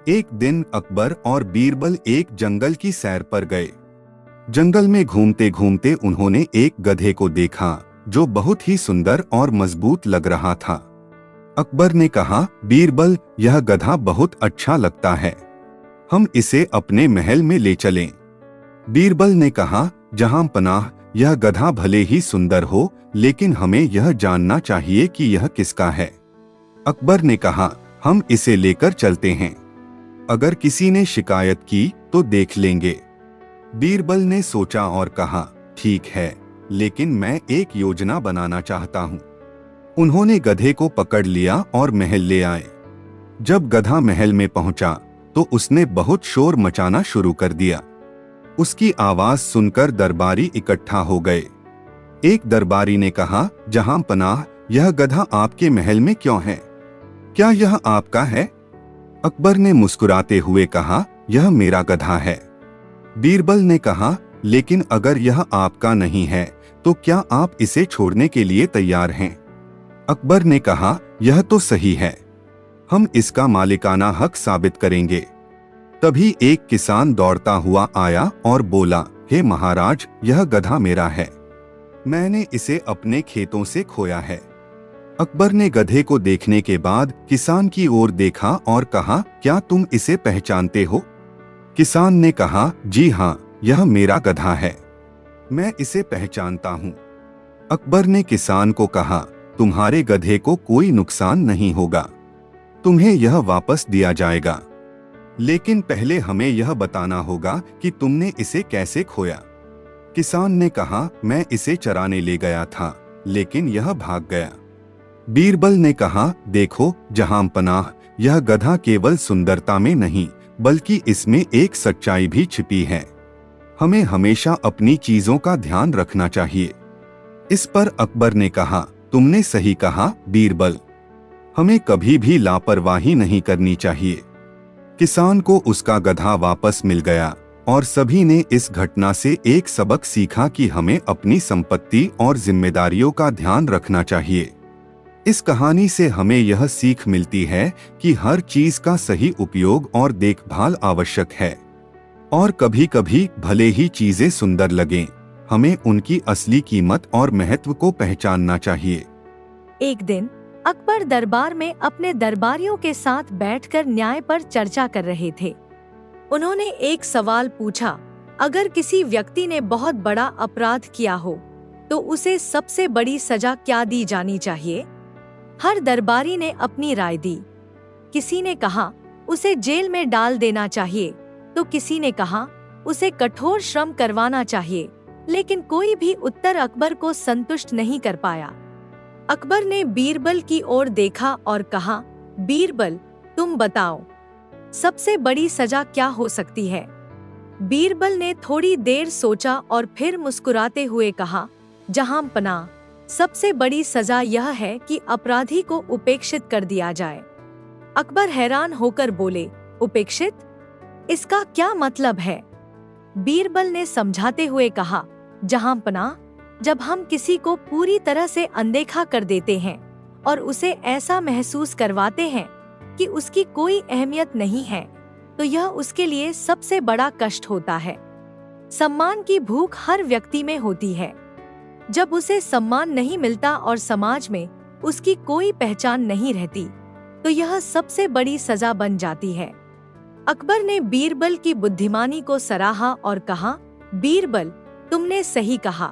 एक दिन अकबर और बीरबल एक जंगल की सैर पर गए। जंगल में घूमते घूमते उन्होंने एक गधे को देखा जो बहुत ही सुंदर और मजबूत लग रहा था। अकबर ने कहा, बीरबल, यह गधा बहुत अच्छा लगता है, हम इसे अपने महल में ले चलें। बीरबल ने कहा, जहां पनाह, यह गधा भले ही सुंदर हो, लेकिन हमें यह जानना चाहिए कि यह किसका है। अकबर ने कहा, हम इसे लेकर चलते हैं, अगर किसी ने शिकायत की तो देख लेंगे। बीरबल ने सोचा और कहा, ठीक है, लेकिन मैं एक योजना बनाना चाहता हूँ। उन्होंने गधे को पकड़ लिया और महल ले आए। जब गधा महल में पहुंचा तो उसने बहुत शोर मचाना शुरू कर दिया। उसकी आवाज सुनकर दरबारी इकट्ठा हो गए। एक दरबारी ने कहा, जहां पनाह, यह गधा आपके महल में क्यों है? क्या यह आपका है? अकबर ने मुस्कुराते हुए कहा, यह मेरा गधा है। बीरबल ने कहा, लेकिन अगर यह आपका नहीं है तो क्या आप इसे छोड़ने के लिए तैयार हैं? अकबर ने कहा, यह तो सही है, हम इसका मालिकाना हक साबित करेंगे। तभी एक किसान दौड़ता हुआ आया और बोला, हे महाराज, यह गधा मेरा है, मैंने इसे अपने खेतों से खोया है। अकबर ने गधे को देखने के बाद किसान की ओर देखा और कहा, क्या तुम इसे पहचानते हो? किसान ने कहा, जी हाँ, यह मेरा गधा है, मैं इसे पहचानता हूँ। अकबर ने किसान को कहा, तुम्हारे गधे को कोई नुकसान नहीं होगा, तुम्हें यह वापस दिया जाएगा, लेकिन पहले हमें यह बताना होगा कि तुमने इसे कैसे खोया। किसान ने कहा, मैं इसे चराने ले गया था, लेकिन यह भाग गया। बीरबल ने कहा, देखो जहां पनाह, यह गधा केवल सुंदरता में नहीं बल्कि इसमें एक सच्चाई भी छिपी है, हमें हमेशा अपनी चीजों का ध्यान रखना चाहिए। इस पर अकबर ने कहा, तुमने सही कहा बीरबल, हमें कभी भी लापरवाही नहीं करनी चाहिए। किसान को उसका गधा वापस मिल गया और सभी ने इस घटना से एक सबक सीखा कि हमें अपनी संपत्ति और जिम्मेदारियों का ध्यान रखना चाहिए। इस कहानी से हमें यह सीख मिलती है कि हर चीज का सही उपयोग और देखभाल आवश्यक है, और कभी कभी भले ही चीजें सुंदर लगें, हमें उनकी असली कीमत और महत्व को पहचानना चाहिए। एक दिन अकबर दरबार में अपने दरबारियों के साथ बैठकर न्याय पर चर्चा कर रहे थे। उन्होंने एक सवाल पूछा, अगर किसी व्यक्ति ने बहुत बड़ा अपराध किया हो तो उसे सबसे बड़ी सजा क्या दी जानी चाहिए? हर दरबारी ने अपनी राय दी। किसी ने कहा उसे जेल में डाल देना चाहिए, तो किसी ने कहा उसे कठोर श्रम करवाना चाहिए, लेकिन कोई भी उत्तर अकबर को संतुष्ट नहीं कर पाया। अकबर ने बीरबल की ओर देखा और कहा, बीरबल, तुम बताओ, सबसे बड़ी सजा क्या हो सकती है? बीरबल ने थोड़ी देर सोचा और फिर मुस्कुराते हुए कहा, जहां पनाह, सबसे बड़ी सजा यह है कि अपराधी को उपेक्षित कर दिया जाए। अकबर हैरान होकर बोले, उपेक्षित? इसका क्या मतलब है? बीरबल ने समझाते हुए कहा, जहां पनाह, जब हम किसी को पूरी तरह से अनदेखा कर देते हैं और उसे ऐसा महसूस करवाते हैं कि उसकी कोई अहमियत नहीं है, तो यह उसके लिए सबसे बड़ा कष्ट होता है। सम्मान की भूख हर व्यक्ति में होती है। जब उसे सम्मान नहीं मिलता और समाज में उसकी कोई पहचान नहीं रहती, तो यह सबसे बड़ी सजा बन जाती है। अकबर ने बीरबल की बुद्धिमानी को सराहा और कहा, बीरबल, तुमने सही कहा।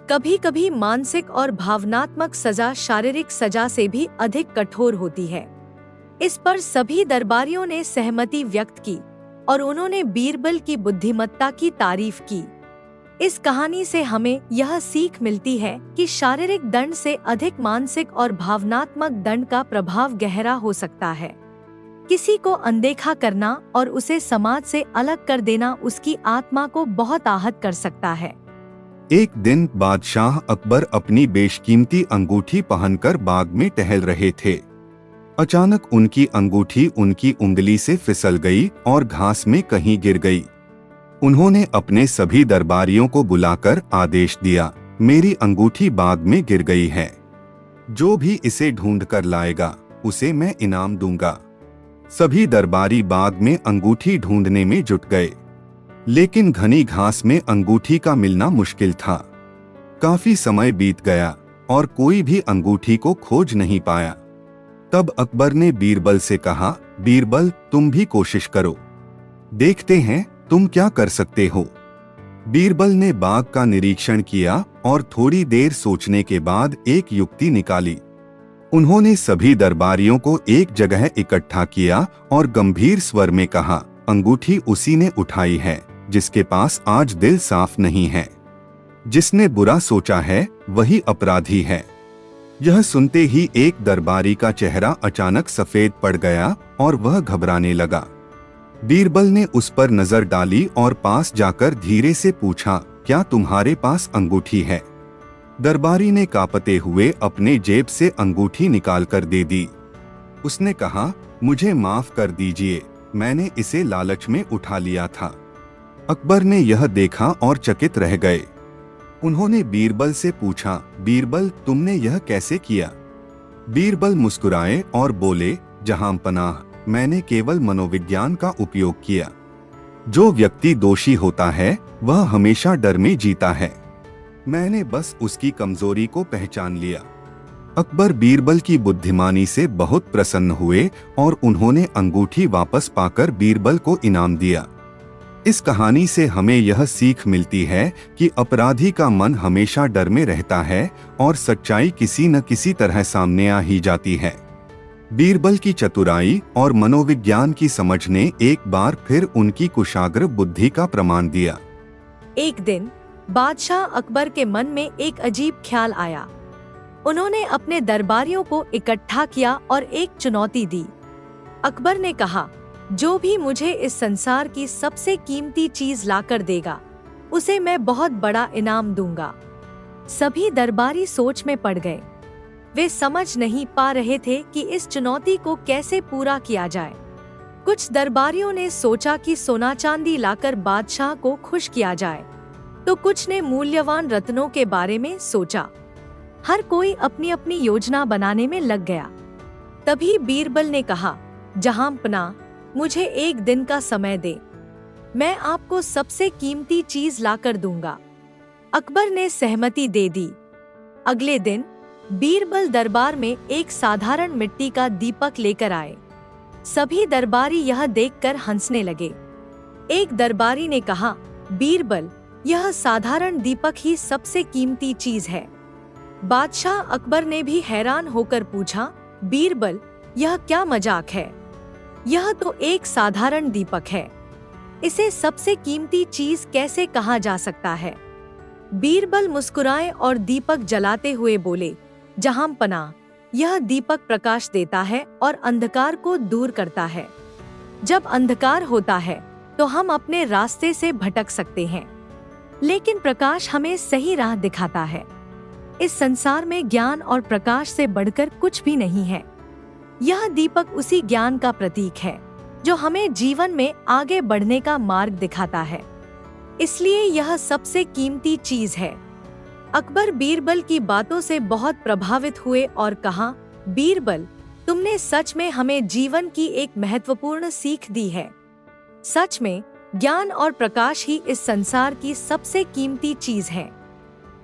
कभी कभी मानसिक और भावनात्मक सजा शारीरिक सजा से भी अधिक कठोर होती है। इस पर सभी दरबारियों ने सहमति व्यक्त की और उन्होंने बीरबल की बुद्धिमत्ता की तारीफ की। इस कहानी से हमें यह सीख मिलती है कि शारीरिक दंड से अधिक मानसिक और भावनात्मक दंड का प्रभाव गहरा हो सकता है। किसी को अनदेखा करना और उसे समाज से अलग कर देना उसकी आत्मा को बहुत आहत कर सकता है। एक दिन बादशाह अकबर अपनी बेशकीमती अंगूठी पहनकर बाग में टहल रहे थे। अचानक उनकी अंगूठी उनकी उंगली से फिसल गई और घास में कहीं गिर गई। उन्होंने अपने सभी दरबारियों को बुलाकर आदेश दिया, मेरी अंगूठी बाग में गिर गई है, जो भी इसे ढूंढ कर लाएगा उसे मैं इनाम दूंगा। सभी दरबारी बाग में अंगूठी ढूंढने में जुट गए, लेकिन घनी घास में अंगूठी का मिलना मुश्किल था। काफी समय बीत गया और कोई भी अंगूठी को खोज नहीं पाया। तब अकबर ने बीरबल से कहा, बीरबल, तुम भी कोशिश करो, देखते हैं तुम क्या कर सकते हो। बीरबल ने बाग का निरीक्षण किया और थोड़ी देर सोचने के बाद एक युक्ति निकाली। उन्होंने सभी दरबारियों को एक जगह इकट्ठा किया और गंभीर स्वर में कहा, अंगूठी उसी ने उठाई है जिसके पास आज दिल साफ नहीं है। जिसने बुरा सोचा है वही अपराधी है। यह सुनते ही एक दरबारी का चेहरा अचानक सफेद पड़ गया और वह घबराने लगा। बीरबल ने उस पर नजर डाली और पास जाकर धीरे से पूछा, क्या तुम्हारे पास अंगूठी है? दरबारी ने कांपते हुए अपने जेब से अंगूठी निकालकर दे दी। उसने कहा, मुझे माफ कर दीजिए, मैंने इसे लालच में उठा लिया था। अकबर ने यह देखा और चकित रह गए। उन्होंने बीरबल से पूछा, बीरबल, तुमने यह कैसे किया? बीरबल मुस्कुराए और बोले, जहांपनाह, मैंने केवल मनोविज्ञान का उपयोग किया। जो व्यक्ति दोषी होता है वह हमेशा डर में जीता है। मैंने बस उसकी कमजोरी को पहचान लिया। अकबर बीरबल की बुद्धिमानी से बहुत प्रसन्न हुए और उन्होंने अंगूठी वापस पाकर बीरबल को इनाम दिया। इस कहानी से हमें यह सीख मिलती है कि अपराधी का मन हमेशा डर में रहता है और सच्चाई किसी न किसी तरह सामने आ ही जाती है। बीरबल की चतुराई और मनोविज्ञान की समझ ने एक बार फिर उनकी कुशाग्र बुद्धि का प्रमाण दिया। एक दिन बादशाह अकबर के मन में एक अजीब ख्याल आया। उन्होंने अपने दरबारियों को इकट्ठा किया और एक चुनौती दी। अकबर ने कहा, जो भी मुझे इस संसार की सबसे कीमती चीज लाकर देगा उसे मैं बहुत बड़ा इनाम दूंगा। सभी दरबारी सोच में पड़ गए। वे समझ नहीं पा रहे थे कि इस चुनौती को कैसे पूरा किया जाए। कुछ दरबारियों ने सोचा कि सोना चांदी लाकर बादशाह को खुश किया जाए, तो कुछ ने मूल्यवान रत्नों के बारे में सोचा। हर कोई अपनी अपनी योजना बनाने में लग गया। तभी बीरबल ने कहा, जहांपनाह, मुझे एक दिन का समय दे, मैं आपको सबसे कीमती चीज लाकर दूंगा। अकबर ने सहमति दे दी। अगले दिन बीरबल दरबार में एक साधारण मिट्टी का दीपक लेकर आए। सभी दरबारी यह देखकर हंसने लगे। एक दरबारी ने कहा, बीरबल, यह साधारण दीपक ही सबसे कीमती चीज है। बादशाह अकबर ने भी हैरान होकर पूछा, बीरबल, यह क्या मजाक है? यह तो एक साधारण दीपक है, इसे सबसे कीमती चीज कैसे कहा जा सकता है? बीरबल मुस्कुराए और दीपक जलाते हुए बोले, जहांपनाह, यह दीपक प्रकाश देता है और अंधकार को दूर करता है। जब अंधकार होता है तो हम अपने रास्ते से भटक सकते हैं, लेकिन प्रकाश हमें सही राह दिखाता है। इस संसार में ज्ञान और प्रकाश से बढ़कर कुछ भी नहीं है। यह दीपक उसी ज्ञान का प्रतीक है जो हमें जीवन में आगे बढ़ने का मार्ग दिखाता है। इसलिए यह सबसे कीमती चीज है। अकबर बीरबल की बातों से बहुत प्रभावित हुए और कहा, बीरबल, तुमने सच में हमें जीवन की एक महत्वपूर्ण सीख दी है। सच में ज्ञान और प्रकाश ही इस संसार की सबसे कीमती चीज है।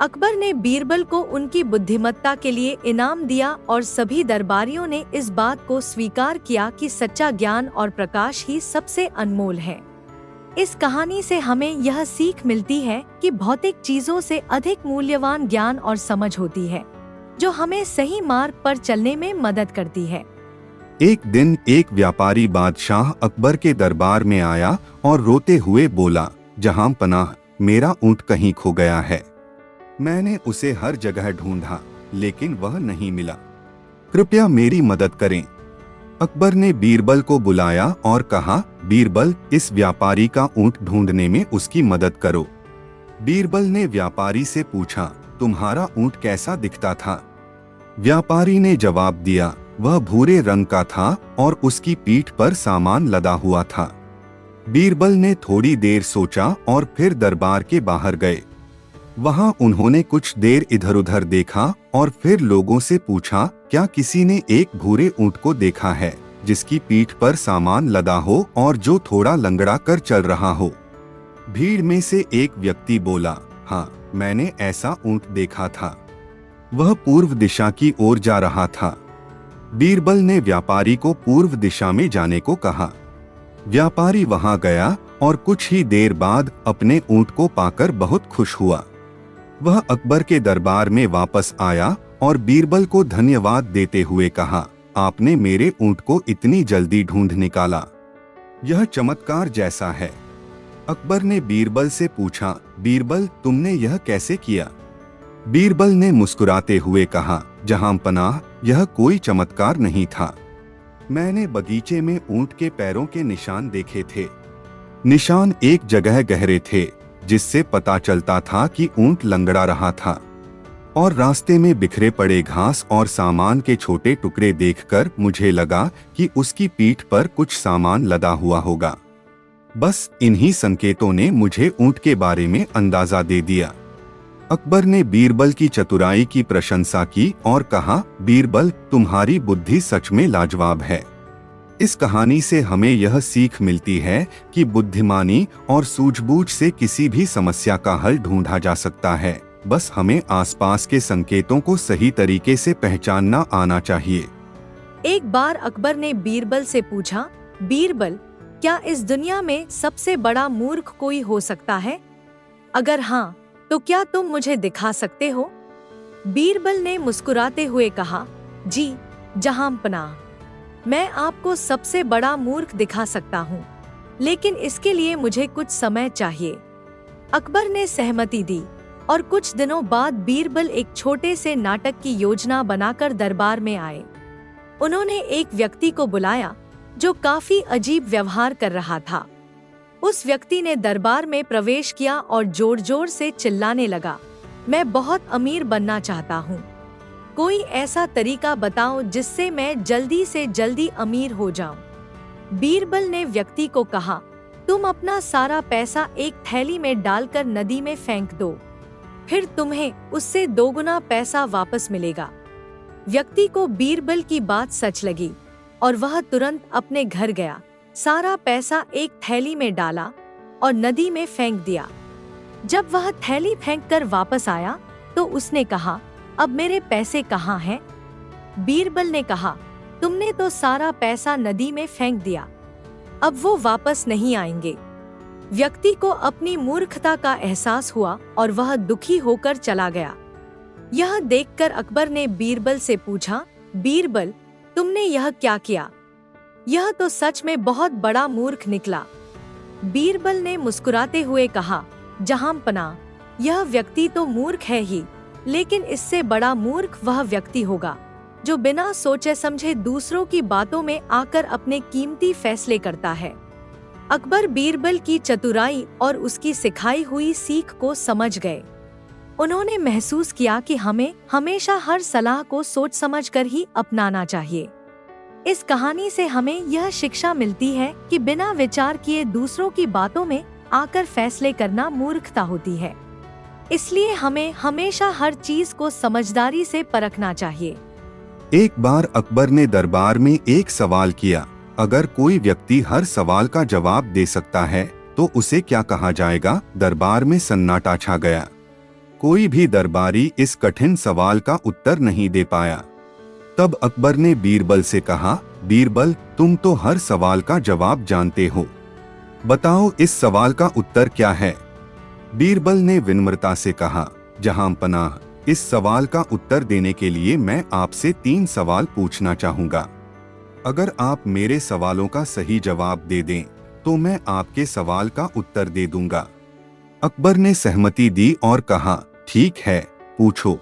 अकबर ने बीरबल को उनकी बुद्धिमत्ता के लिए इनाम दिया और सभी दरबारियों ने इस बात को स्वीकार किया कि सच्चा ज्ञान और प्रकाश ही सबसे अनमोल है। इस कहानी से हमें यह सीख मिलती है कि भौतिक चीजों से अधिक मूल्यवान ज्ञान और समझ होती है, जो हमें सही मार्ग पर चलने में मदद करती है। एक दिन एक व्यापारी बादशाह अकबर के दरबार में आया और रोते हुए बोला, जहांपनाह, मेरा ऊंट कहीं खो गया है। मैंने उसे हर जगह ढूंढा, लेकिन वह नहीं मिला। कृपया मेरी मदद करें। अकबर ने बीरबल को बुलाया और कहा, बीरबल, इस व्यापारी का ऊंट ढूंढने में उसकी मदद करो। बीरबल ने व्यापारी से पूछा, तुम्हारा ऊंट कैसा दिखता था? व्यापारी ने जवाब दिया, वह भूरे रंग का था और उसकी पीठ पर सामान लदा हुआ था। बीरबल ने थोड़ी देर सोचा और फिर दरबार के बाहर गए। वहां उन्होंने कुछ देर इधर उधर देखा और फिर लोगों से पूछा, क्या किसी ने एक भूरे ऊंट को देखा है जिसकी पीठ पर सामान लदा हो और जो थोड़ा लंगड़ा कर चल रहा हो। भीड़ में से एक व्यक्ति बोला, हाँ, मैंने ऐसा ऊंट देखा था। वह पूर्व दिशा की ओर जा रहा था। बीरबल ने व्यापारी को पूर्व दिशा में जाने को कहा। व्यापारी वहां गया और कुछ ही देर बाद अपने ऊंट को पाकर बहुत खुश हुआ। वह अकबर के दरबार में वापस आया और बीरबल को धन्यवाद देते हुए कहा, आपने मेरे ऊंट को इतनी जल्दी ढूंढ निकाला, यह चमत्कार जैसा है। अकबर ने बीरबल से पूछा, बीरबल, तुमने यह कैसे किया? बीरबल ने मुस्कुराते हुए कहा, जहांपनाह, यह कोई चमत्कार नहीं था। मैंने बगीचे में ऊंट के पैरों के निशान देखे थे। निशान एक जगह गहरे थे, जिससे पता चलता था कि ऊंट लंगड़ा रहा था, और रास्ते में बिखरे पड़े घास और सामान के छोटे टुकड़े देखकर मुझे लगा कि उसकी पीठ पर कुछ सामान लदा हुआ होगा। बस इन्हीं संकेतों ने मुझे ऊंट के बारे में अंदाजा दे दिया। अकबर ने बीरबल की चतुराई की प्रशंसा की और कहा, बीरबल, तुम्हारी बुद्धि सच में लाजवाब है। इस कहानी से हमें यह सीख मिलती है कि बुद्धिमानी और सूझबूझ से किसी भी समस्या का हल ढूंढा जा सकता है। बस हमें आसपास के संकेतों को सही तरीके से पहचानना आना चाहिए। एक बार अकबर ने बीरबल से पूछा, बीरबल, क्या इस दुनिया में सबसे बड़ा मूर्ख कोई हो सकता है? अगर हाँ, तो क्या तुम मुझे दिखा सकते हो? बीरबल ने मुस्कुराते हुए कहा, जी जहांपनाह, मैं आपको सबसे बड़ा मूर्ख दिखा सकता हूँ, लेकिन इसके लिए मुझे कुछ समय चाहिए। अकबर ने सहमति दी और कुछ दिनों बाद बीरबल एक छोटे से नाटक की योजना बनाकर दरबार में आए। उन्होंने एक व्यक्ति को बुलाया जो काफी अजीब व्यवहार कर रहा था। उस व्यक्ति ने दरबार में प्रवेश किया और जोर जोर से चिल्लाने लगा, मैं बहुत अमीर बनना चाहता हूँ। कोई ऐसा तरीका बताओ जिससे मैं जल्दी से जल्दी अमीर हो जाऊं। बीरबल ने व्यक्ति को कहा, तुम अपना सारा पैसा एक थैली में डालकर नदी में फेंक दो, फिर तुम्हें उससे दोगुना पैसा वापस मिलेगा। व्यक्ति को बीरबल की बात सच लगी और वह तुरंत अपने घर गया, सारा पैसा एक थैली में डाला और नदी में फेंक दिया। जब वह थैली फेंककर वापस आया तो उसने कहा, अब मेरे पैसे कहाँ हैं? बीरबल ने कहा, तुमने तो सारा पैसा नदी में फेंक दिया, अब वो वापस नहीं आएंगे। व्यक्ति को अपनी मूर्खता का एहसास हुआ और वह दुखी होकर चला गया। यह देखकर अकबर ने बीरबल से पूछा, बीरबल, तुमने यह क्या किया? यह तो सच में बहुत बड़ा मूर्ख निकला। बीरबल ने मुस्कुराते हुए कहा, जहांपनाह, यह व्यक्ति तो मूर्ख है ही, लेकिन इससे बड़ा मूर्ख वह व्यक्ति होगा जो बिना सोचे समझे दूसरों की बातों में आकर अपने कीमती फैसले करता है। अकबर बीरबल की चतुराई और उसकी सिखाई हुई सीख को समझ गए। उन्होंने महसूस किया कि हमें हमेशा हर सलाह को सोच समझकर ही अपनाना चाहिए। इस कहानी से हमें यह शिक्षा मिलती है कि बिना विचार किए दूसरों की बातों में आकर फैसले करना मूर्खता होती है। इसलिए हमें हमेशा हर चीज को समझदारी से परखना चाहिए। एक बार अकबर ने दरबार में एक सवाल किया, अगर कोई व्यक्ति हर सवाल का जवाब दे सकता है तो उसे क्या कहा जाएगा? दरबार में सन्नाटा छा गया। कोई भी दरबारी इस कठिन सवाल का उत्तर नहीं दे पाया। तब अकबर ने बीरबल से कहा, बीरबल, तुम तो हर सवाल का जवाब जानते हो, बताओ इस सवाल का उत्तर क्या है? बीरबल ने विनम्रता से कहा, जहांपनाह, इस सवाल का उत्तर देने के लिए मैं आपसे 3 सवाल पूछना चाहूँगा। अगर आप मेरे सवालों का सही जवाब दे दें तो मैं आपके सवाल का उत्तर दे दूंगा। अकबर ने सहमति दी और कहा, ठीक है, पूछो।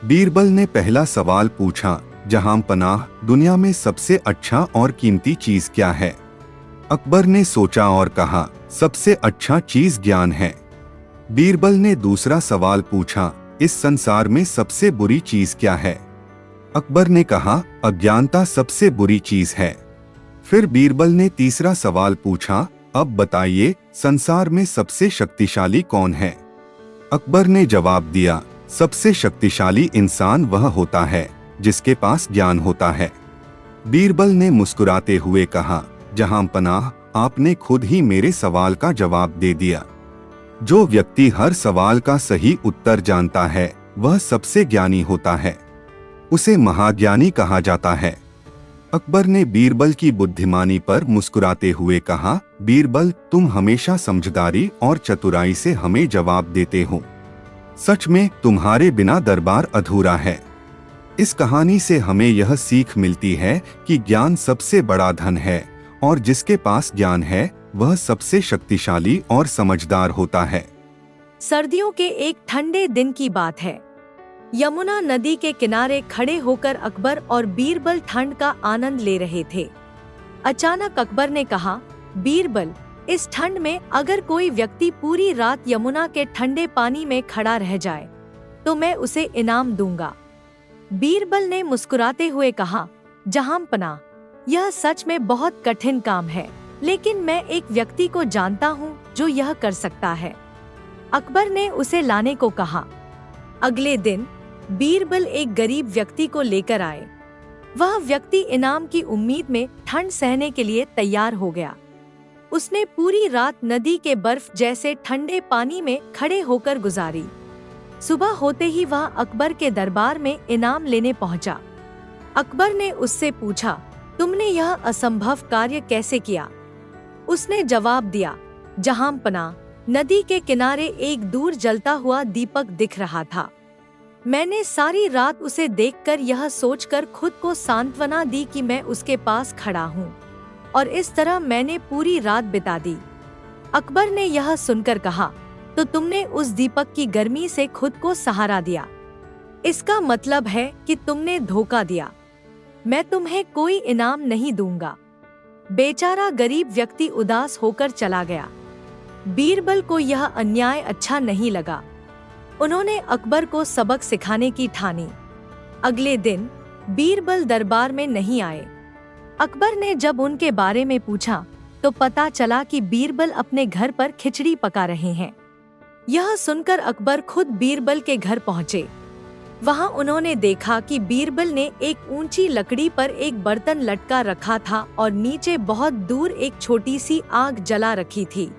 बीरबल ने पहला सवाल पूछा, जहांपनाह, दुनिया में सबसे अच्छा और कीमती चीज क्या है? अकबर ने सोचा और कहा, सबसे अच्छा चीज ज्ञान है। बीरबल ने दूसरा सवाल पूछा, इस संसार में सबसे बुरी चीज क्या है? अकबर ने कहा, अज्ञानता सबसे बुरी चीज है। फिर बीरबल ने तीसरा सवाल पूछा, अब बताइए, संसार में सबसे शक्तिशाली कौन है? अकबर ने जवाब दिया, सबसे शक्तिशाली इंसान वह होता है जिसके पास ज्ञान होता है। बीरबल ने मुस्कुराते हुए कहा, जहां पनाह, आपने खुद ही मेरे सवाल का जवाब दे दिया। जो व्यक्ति हर सवाल का सही उत्तर जानता है वह सबसे ज्ञानी होता है, उसे महाज्ञानी कहा जाता है। अकबर ने बीरबल की बुद्धिमानी पर मुस्कुराते हुए कहा, बीरबल, तुम हमेशा समझदारी और चतुराई से हमें जवाब देते हो। सच में तुम्हारे बिना दरबार अधूरा है। इस कहानी से हमें यह सीख मिलती है कि ज्ञान सबसे बड़ा धन है और जिसके पास ज्ञान है वह सबसे शक्तिशाली और समझदार होता है। सर्दियों के एक ठंडे दिन की बात है। यमुना नदी के किनारे खड़े होकर अकबर और बीरबल ठंड का आनंद ले रहे थे। अचानक अकबर ने कहा, बीरबल, इस ठंड में अगर कोई व्यक्ति पूरी रात यमुना के ठंडे पानी में खड़ा रह जाए तो मैं उसे इनाम दूंगा। बीरबल ने मुस्कुराते हुए कहा, जहांपनाह, यह सच में बहुत कठिन काम है, लेकिन मैं एक व्यक्ति को जानता हूँ जो यह कर सकता है। अकबर ने उसे लाने को कहा। अगले दिन बीरबल एक गरीब व्यक्ति को लेकर आए। वह व्यक्ति इनाम की उम्मीद में ठंड सहने के लिए तैयार हो गया। उसने पूरी रात नदी के बर्फ जैसे ठंडे पानी में खड़े होकर गुजारी। सुबह होते ही वह अकबर के दरबार में इनाम लेने पहुंचा। अकबर ने उससे पूछा, तुमने यह असंभव कार्य कैसे किया? उसने जवाब दिया, जहांपनाह, नदी के किनारे एक दूर जलता हुआ दीपक दिख रहा था। मैंने सारी रात उसे देखकर यह सोचकर खुद को सांत्वना दी कि मैं उसके पास खड़ा हूँ, और इस तरह मैंने पूरी रात बिता दी। अकबर ने यह सुनकर कहा, तो तुमने उस दीपक की गर्मी से खुद को सहारा दिया। इसका मतलब है कि तुमने धोखा दिया। मैं तुम्हें कोई इनाम नहीं दूंगा। बेचारा गरीब व्यक्ति उदास होकर चला गया। बीरबल को यह अन्याय अच्छा नहीं लगा। उन्होंने अकबर को सबक सिखाने की ठानी। अगले दिन बीरबल दरबार में नहीं आए। अकबर ने जब उनके बारे में पूछा तो पता चला कि बीरबल अपने घर पर खिचड़ी पका रहे हैं। यह सुनकर अकबर खुद बीरबल के घर पहुंचे। वहां उन्होंने देखा कि बीरबल ने एक ऊंची लकड़ी पर एक बर्तन लटका रखा था और नीचे बहुत दूर एक छोटी सी आग जला रखी थी।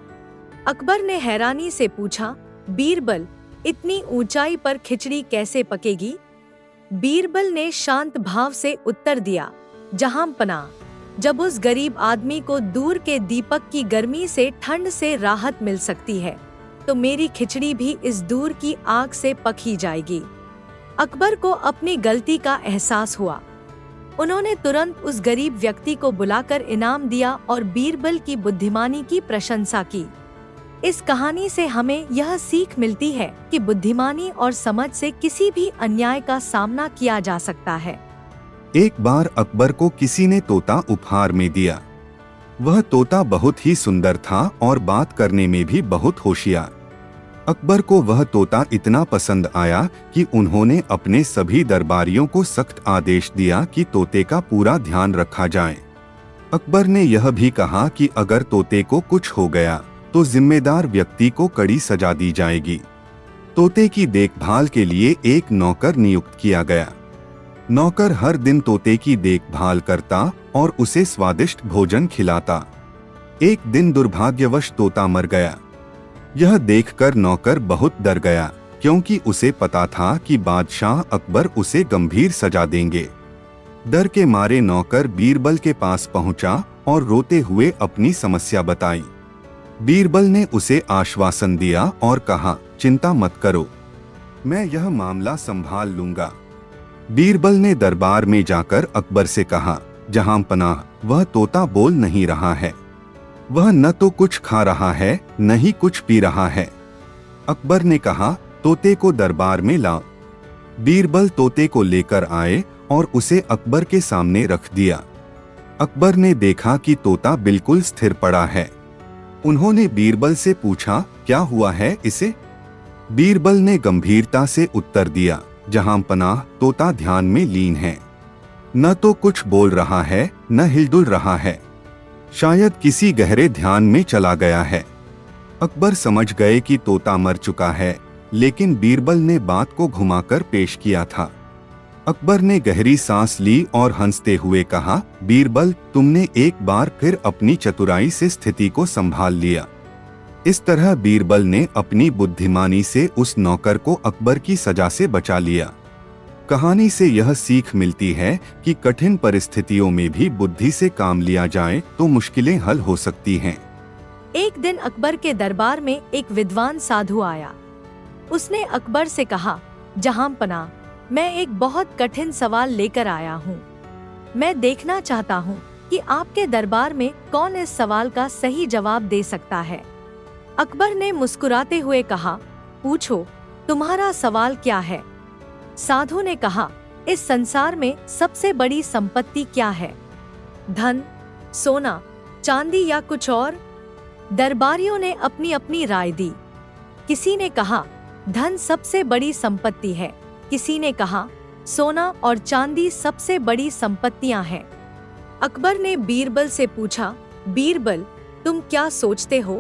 अकबर ने हैरानी से पूछा, बीरबल, इतनी ऊंचाई पर खिचड़ी कैसे पकेगी? बीरबल ने शांत भाव से उत्तर दिया, जहांपनाह, जब उस गरीब आदमी को दूर के दीपक की गर्मी से ठंड से राहत मिल सकती है तो मेरी खिचड़ी भी इस दूर की आग से पक ही जाएगी। अकबर को अपनी गलती का एहसास हुआ। उन्होंने तुरंत उस गरीब व्यक्ति को बुलाकर इनाम दिया और बीरबल की बुद्धिमानी की प्रशंसा की। इस कहानी से हमें यह सीख मिलती है कि बुद्धिमानी और समझ से किसी भी अन्याय का सामना किया जा सकता है। एक बार अकबर को किसी ने तोता उपहार में दिया। वह तोता बहुत ही सुंदर था और बात करने में भी बहुत होशियार। अकबर को वह तोता इतना पसंद आया कि उन्होंने अपने सभी दरबारियों को सख्त आदेश दिया कि तोते का पूरा ध्यान रखा जाए। अकबर ने यह भी कहा कि अगर तोते को कुछ हो गया तो जिम्मेदार व्यक्ति को कड़ी सजा दी जाएगी। तोते की देखभाल के लिए एक नौकर नियुक्त किया गया। नौकर हर दिन तोते की देखभाल करता और उसे स्वादिष्ट भोजन खिलाता। एक दिन दुर्भाग्यवश तोता मर गया। यह देखकर नौकर बहुत डर गया, क्योंकि उसे पता था कि बादशाह अकबर उसे गंभीर सजा देंगे। डर के मारे नौकर बीरबल के पास पहुंचा और रोते हुए अपनी समस्या बताई। बीरबल ने उसे आश्वासन दिया और कहा, चिंता मत करो, मैं यह मामला संभाल लूंगा। बीरबल ने दरबार में जाकर अकबर से कहा, जहांपनाह, वह तोता बोल नहीं रहा है। वह न तो कुछ खा रहा है न ही कुछ पी रहा है। अकबर ने कहा, तोते को दरबार में लाओ। बीरबल तोते को लेकर आए और उसे अकबर के सामने रख दिया। अकबर ने देखा कि तोता बिल्कुल स्थिर पड़ा है। उन्होंने बीरबल से पूछा, क्या हुआ है इसे? बीरबल ने गंभीरता से उत्तर दिया, जहांपनाह, तोता ध्यान में लीन है। न तो कुछ बोल रहा है न हिलडुल रहा है। शायद किसी गहरे ध्यान में चला गया है। अकबर समझ गए कि तोता मर चुका है, लेकिन बीरबल ने बात को घुमाकर पेश किया था। अकबर ने गहरी सांस ली और हंसते हुए कहा, बीरबल, तुमने एक बार फिर अपनी चतुराई से स्थिति को संभाल लिया। इस तरह बीरबल ने अपनी बुद्धिमानी से उस नौकर को अकबर की सजा से बचा लिया। कहानी से यह सीख मिलती है कि कठिन परिस्थितियों में भी बुद्धि से काम लिया जाए तो मुश्किलें हल हो सकती हैं। एक दिन अकबर के दरबार में एक विद्वान साधु आया। उसने अकबर से कहा, जहांपनाह, मैं एक बहुत कठिन सवाल लेकर आया हूँ। मैं देखना चाहता हूँ कि आपके दरबार में कौन इस सवाल का सही जवाब दे सकता है। अकबर ने मुस्कुराते हुए कहा, पूछो, तुम्हारा सवाल क्या है? साधु ने कहा, इस संसार में सबसे बड़ी संपत्ति क्या है? धन, सोना, चांदी या कुछ और? दरबारियों ने अपनी अपनी राय दी। किसी ने कहा, धन सबसे बड़ी संपत्ति है। किसी ने कहा, सोना और चांदी सबसे बड़ी संपत्तियां हैं। अकबर ने बीरबल से पूछा, बीरबल, तुम क्या सोचते हो?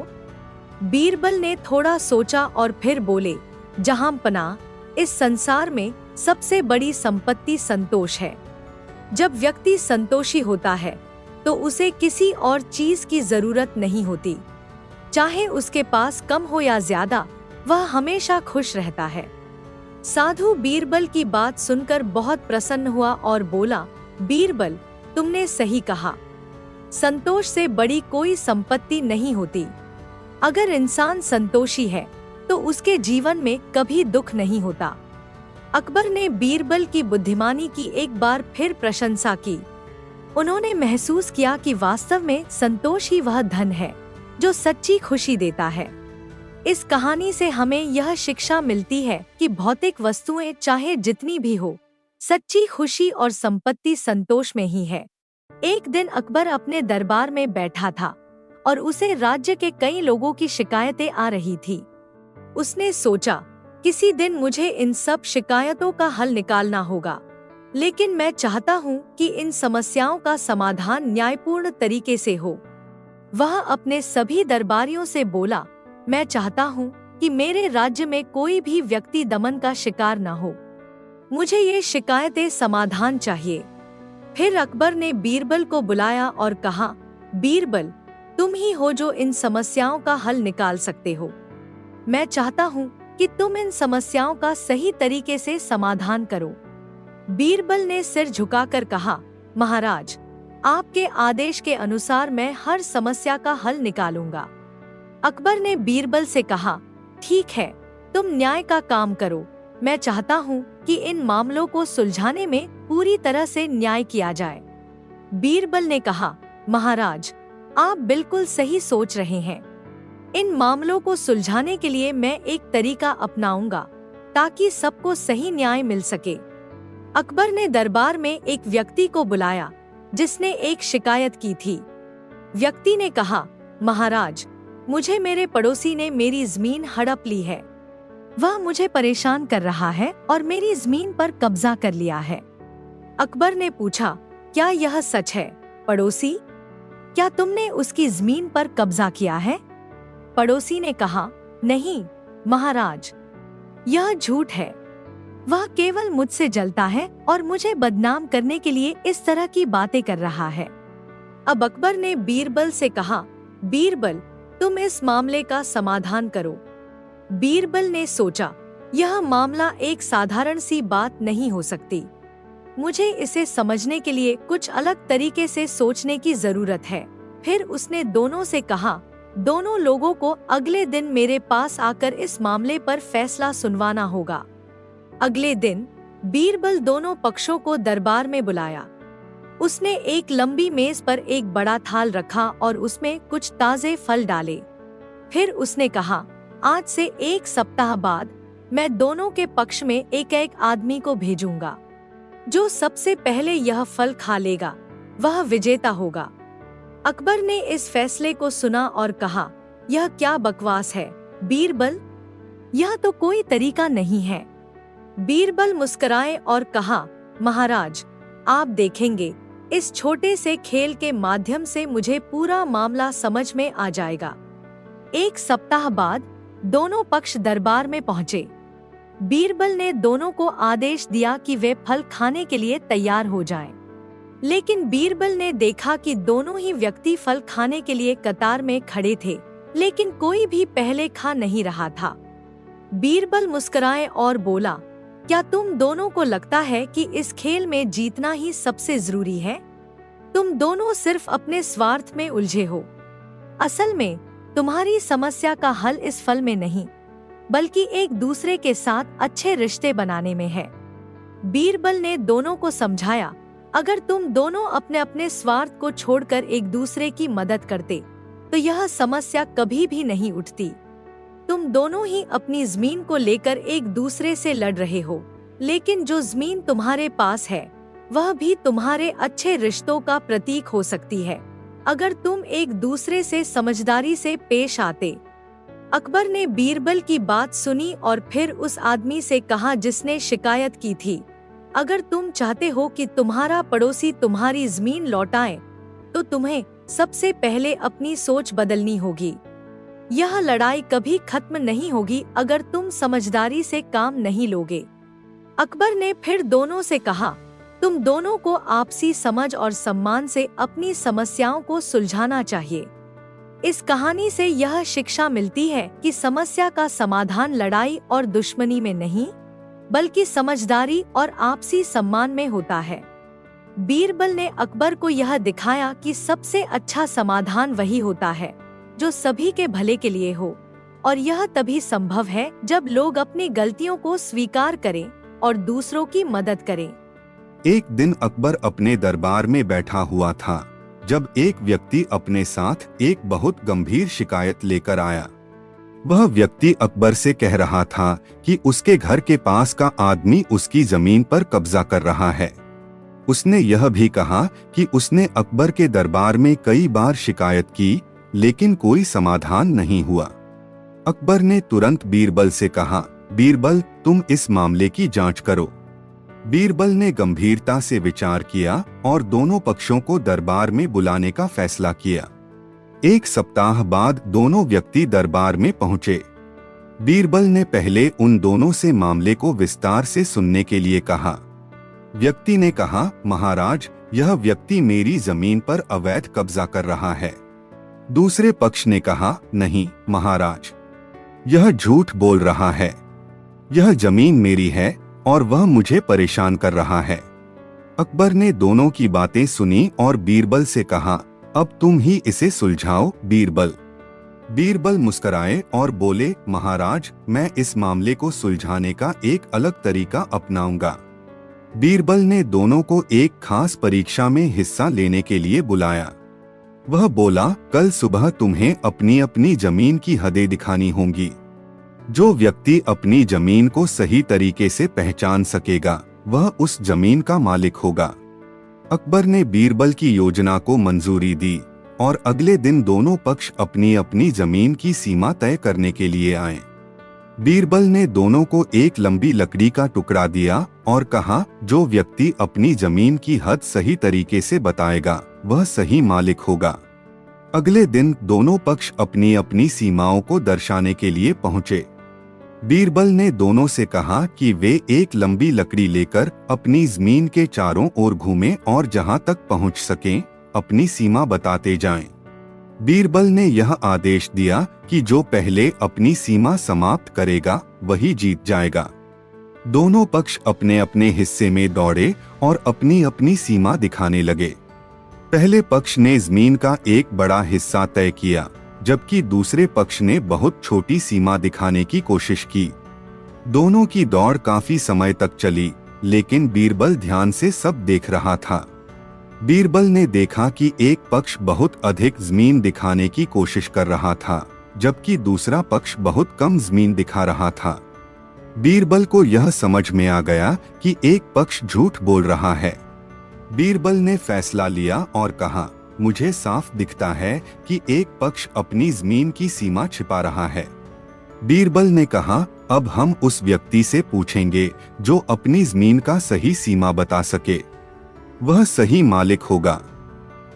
बीरबल ने थोड़ा सोचा और फिर बोले, जहांपनाह, इस संसार में सबसे बड़ी संपत्ति संतोष है। जब व्यक्ति संतोषी होता है तो उसे किसी और चीज की जरूरत नहीं होती। चाहे उसके पास कम हो या ज्यादा, वह हमेशा खुश रहता है। साधु बीरबल की बात सुनकर बहुत प्रसन्न हुआ और बोला, बीरबल, तुमने सही कहा। संतोष से बड़ी कोई संपत्ति नहीं होती। अगर इंसान संतोषी है तो उसके जीवन में कभी दुख नहीं होता। अकबर ने बीरबल की बुद्धिमानी की एक बार फिर प्रशंसा की। उन्होंने महसूस किया कि वास्तव में संतोष ही वह धन है जो सच्ची खुशी देता है। इस कहानी से हमें यह शिक्षा मिलती है कि भौतिक वस्तुएं चाहे जितनी भी हो, सच्ची खुशी और संपत्ति संतोष में ही है। एक दिन अकबर अपने दरबार में बैठा था और उसे राज्य के कई लोगों की शिकायतें आ रही थी। उसने सोचा, किसी दिन मुझे इन सब शिकायतों का हल निकालना होगा, लेकिन मैं चाहता हूँ कि इन समस्याओं का समाधान न्यायपूर्ण तरीके से हो। वह अपने सभी दरबारियों से बोला, मैं चाहता हूँ कि मेरे राज्य में कोई भी व्यक्ति दमन का शिकार न हो। मुझे ये शिकायतें समाधान चाहिए। फिर अकबर ने बीरबल को बुलाया और कहा, बीरबल, तुम ही हो जो इन समस्याओं का हल निकाल सकते हो। मैं चाहता हूँ कि तुम इन समस्याओं का सही तरीके से समाधान करो। बीरबल ने सिर झुकाकर कहा, महाराज, आपके आदेश के अनुसार मैं हर समस्या का हल निकालूंगा। अकबर ने बीरबल से कहा, ठीक है, तुम न्याय का काम करो। मैं चाहता हूँ कि इन मामलों को सुलझाने में पूरी तरह से न्याय किया जाए। बीरबल ने कहा, महाराज, आप बिल्कुल सही सोच रहे हैं। इन मामलों को सुलझाने के लिए मैं एक तरीका अपनाऊंगा ताकि सबको सही न्याय मिल सके। अकबर ने दरबार में एक व्यक्ति को बुलाया जिसने एक शिकायत की थी। व्यक्ति ने कहा, महाराज, मुझे मेरे पड़ोसी ने मेरी जमीन हड़प ली है। वह मुझे परेशान कर रहा है और मेरी जमीन पर कब्जा कर लिया है। अकबर ने पूछा, क्या यह सच है पड़ोसी? क्या तुमने उसकी जमीन पर कब्जा किया है? पड़ोसी ने कहा, नहीं महाराज, यह झूठ है। वह केवल मुझसे जलता है और मुझे बदनाम करने के लिए इस तरह की बातें कर रहा है। अब अकबर ने बीरबल से कहा, बीरबल, तुम इस मामले का समाधान करो। बीरबल ने सोचा, यह मामला एक साधारण सी बात नहीं हो सकती। मुझे इसे समझने के लिए कुछ अलग तरीके से सोचने की जरूरत है। फिर उसने दोनों से कहा, दोनों लोगों को अगले दिन मेरे पास आकर इस मामले पर फैसला सुनवाना होगा। अगले दिन बीरबल दोनों पक्षों को दरबार में बुलाया। उसने एक लंबी मेज पर एक बड़ा थाल रखा और उसमें कुछ ताजे फल डाले। फिर उसने कहा, आज से 1 सप्ताह बाद मैं दोनों के पक्ष में एक एक आदमी को भेजूंगा। जो सबसे पहले यह फल खा लेगा वह विजेता होगा। अकबर ने इस फैसले को सुना और कहा, यह क्या बकवास है बीरबल, यह तो कोई तरीका नहीं है। बीरबल मुस्कुराए और कहा, महाराज, आप देखेंगे, इस छोटे से खेल के माध्यम से मुझे पूरा मामला समझ में आ जाएगा। 1 सप्ताह बाद दोनों पक्ष दरबार में पहुंचे। बीरबल ने दोनों को आदेश दिया कि वे फल खाने के लिए तैयार हो जाएं। लेकिन बीरबल ने देखा कि दोनों ही व्यक्ति फल खाने के लिए कतार में खड़े थे, लेकिन कोई भी पहले खा नहीं रहा था। बीरबल मुस्कुराए और बोला, क्या तुम दोनों को लगता है कि इस खेल में जीतना ही सबसे जरूरी है? तुम दोनों सिर्फ अपने स्वार्थ में उलझे हो। असल में तुम्हारी समस्या का हल इस फल में नहीं, बल्कि एक दूसरे के साथ अच्छे रिश्ते बनाने में है। बीरबल ने दोनों को समझाया, अगर तुम दोनों अपने अपने स्वार्थ को छोड़कर एक दूसरे की मदद करते, तो यह समस्या कभी भी नहीं उठती। तुम दोनों ही अपनी जमीन को लेकर एक दूसरे से लड़ रहे हो, लेकिन जो जमीन तुम्हारे पास है, वह भी तुम्हारे अच्छे रिश्तों का प्रतीक हो सकती है, अगर तुम एक दूसरे से समझदारी से पेश आते। अकबर ने बीरबल की बात सुनी और फिर उस आदमी से कहा जिसने शिकायत की थी, अगर तुम चाहते हो कि तुम्हारा पड़ोसी तुम्हारी जमीन लौटाए, तो तुम्हें सबसे पहले अपनी सोच बदलनी होगी। यह लड़ाई कभी खत्म नहीं होगी अगर तुम समझदारी से काम नहीं लोगे। अकबर ने फिर दोनों से कहा, तुम दोनों को आपसी समझ और सम्मान से अपनी समस्याओं को सुलझाना चाहिए। इस कहानी से यह शिक्षा मिलती है कि समस्या का समाधान लड़ाई और दुश्मनी में नहीं, बल्कि समझदारी और आपसी सम्मान में होता है। बीरबल ने अकबर को यह दिखाया कि सबसे अच्छा समाधान वही होता है जो सभी के भले के लिए हो, और यह तभी संभव है जब लोग अपनी गलतियों को स्वीकार करें और दूसरों की मदद करें। एक दिन अकबर अपने दरबार में बैठा हुआ था, जब एक व्यक्ति अपने साथ एक बहुत गंभीर शिकायत लेकर आया। वह व्यक्ति अकबर से कह रहा था कि उसके घर के पास का आदमी उसकी जमीन पर कब्जा कर रहा है। उसने यह भी कहा कि उसने अकबर के दरबार में कई बार शिकायत की, लेकिन कोई समाधान नहीं हुआ। अकबर ने तुरंत बीरबल से कहा, बीरबल, तुम इस मामले की जांच करो। बीरबल ने गंभीरता से विचार किया और दोनों पक्षों को दरबार में बुलाने का फैसला किया। एक सप्ताह बाद दोनों व्यक्ति दरबार में पहुंचे। बीरबल ने पहले उन दोनों से मामले को विस्तार से सुनने के लिए कहा। व्यक्ति ने कहा, महाराज, यह व्यक्ति मेरी जमीन पर अवैध कब्जा कर रहा है। दूसरे पक्ष ने कहा, नहीं महाराज, यह झूठ बोल रहा है। यह जमीन मेरी है और वह मुझे परेशान कर रहा है। अकबर ने दोनों की बातें सुनी और बीरबल से कहा, अब तुम ही इसे सुलझाओ बीरबल। बीरबल मुस्कुराए और बोले, महाराज, मैं इस मामले को सुलझाने का एक अलग तरीका अपनाऊंगा। बीरबल ने दोनों को एक खास परीक्षा में हिस्सा लेने के लिए बुलाया। वह बोला, कल सुबह तुम्हें अपनी अपनी जमीन की हदें दिखानी होंगी। जो व्यक्ति अपनी जमीन को सही तरीके से पहचान सकेगा, वह उस जमीन का मालिक होगा। अकबर ने बीरबल की योजना को मंजूरी दी और अगले दिन दोनों पक्ष अपनी अपनी जमीन की सीमा तय करने के लिए आए। बीरबल ने दोनों को एक लंबी लकड़ी का टुकड़ा दिया और कहा, जो व्यक्ति अपनी जमीन की हद सही तरीके से बताएगा, वह सही मालिक होगा। अगले दिन दोनों पक्ष अपनी अपनी सीमाओं को दर्शाने के लिए पहुंचे। बीरबल ने दोनों से कहा कि वे एक लंबी लकड़ी लेकर अपनी जमीन के चारों ओर घूमें और जहां तक पहुंच सकें, अपनी सीमा बताते जाएं। बीरबल ने यह आदेश दिया कि जो पहले अपनी सीमा समाप्त करेगा, वही जीत जाएगा। दोनों पक्ष अपने अपने हिस्से में दौड़े और अपनी अपनी सीमा दिखाने लगे। पहले पक्ष ने जमीन का एक बड़ा हिस्सा तय किया, जबकि दूसरे पक्ष ने बहुत छोटी सीमा दिखाने की कोशिश की। दोनों की दौड़ काफी समय तक चली, लेकिन बीरबल ध्यान से सब देख रहा था। बीरबल ने देखा कि एक पक्ष बहुत अधिक जमीन दिखाने की कोशिश कर रहा था, जबकि दूसरा पक्ष बहुत कम जमीन दिखा रहा था। बीरबल को यह समझ में आ गया कि एक पक्ष झूठ बोल रहा है। बीरबल ने फैसला लिया और कहा, मुझे साफ दिखता है कि एक पक्ष अपनी जमीन की सीमा छिपा रहा है। बीरबल ने कहा, अब हम उस व्यक्ति से पूछेंगे जो अपनी जमीन का सही सीमा बता सके, वह सही मालिक होगा।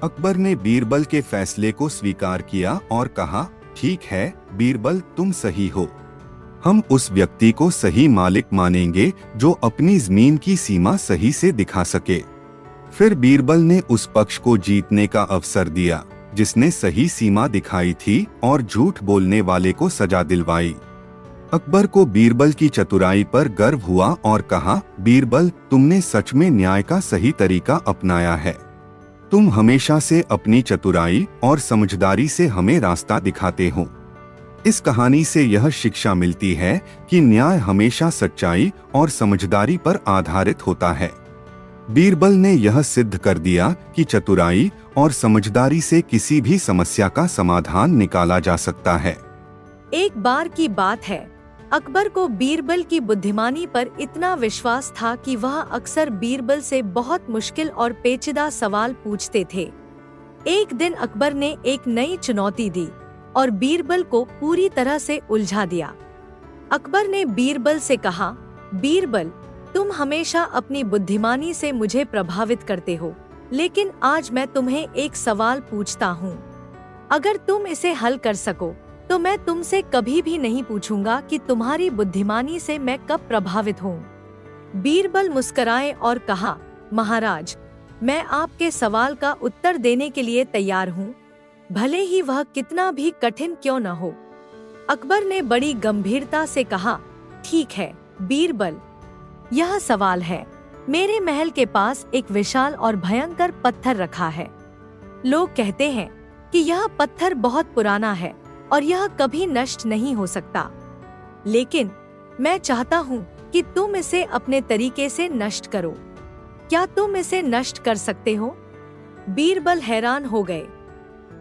अकबर ने बीरबल के फैसले को स्वीकार किया और कहा, ठीक है बीरबल, तुम सही हो। हम उस व्यक्ति को सही मालिक मानेंगे जो अपनी जमीन की सीमा सही से दिखा सके। फिर बीरबल ने उस पक्ष को जीतने का अवसर दिया जिसने सही सीमा दिखाई थी और झूठ बोलने वाले को सजा दिलवाई। अकबर को बीरबल की चतुराई पर गर्व हुआ और कहा, बीरबल, तुमने सच में न्याय का सही तरीका अपनाया है। तुम हमेशा से अपनी चतुराई और समझदारी से हमें रास्ता दिखाते हो। इस कहानी से यह शिक्षा मिलती है कि न्याय हमेशा सच्चाई और समझदारी पर आधारित होता है। बीरबल ने यह सिद्ध कर दिया कि चतुराई और समझदारी से किसी भी समस्या का समाधान निकाला जा सकता है। एक बार की बात है, अकबर को बीरबल की बुद्धिमानी पर इतना विश्वास था कि वह अक्सर बीरबल से बहुत मुश्किल और पेचीदा सवाल पूछते थे। एक दिन अकबर ने एक नई चुनौती दी और बीरबल को पूरी तरह से उलझा दिया। अकबर ने बीरबल से कहा, बीरबल, तुम हमेशा अपनी बुद्धिमानी से मुझे प्रभावित करते हो, लेकिन आज मैं तुम्हें एक सवाल पूछता हूँ। अगर तुम इसे हल कर सको तो मैं तुमसे कभी भी नहीं पूछूंगा कि तुम्हारी बुद्धिमानी से मैं कब प्रभावित हूँ। बीरबल मुस्कुराए और कहा, महाराज, मैं आपके सवाल का उत्तर देने के लिए तैयार हूँ, भले ही वह कितना भी कठिन क्यों न हो। अकबर ने बड़ी गंभीरता से कहा, ठीक है बीरबल, यह सवाल है। मेरे महल के पास एक विशाल और भयंकर पत्थर रखा है। लोग कहते हैं कि यह पत्थर बहुत पुराना है और यह कभी नष्ट नहीं हो सकता, लेकिन मैं चाहता हूँ कि तुम इसे अपने तरीके से नष्ट करो। क्या तुम इसे नष्ट कर सकते हो? बीरबल हैरान हो गए।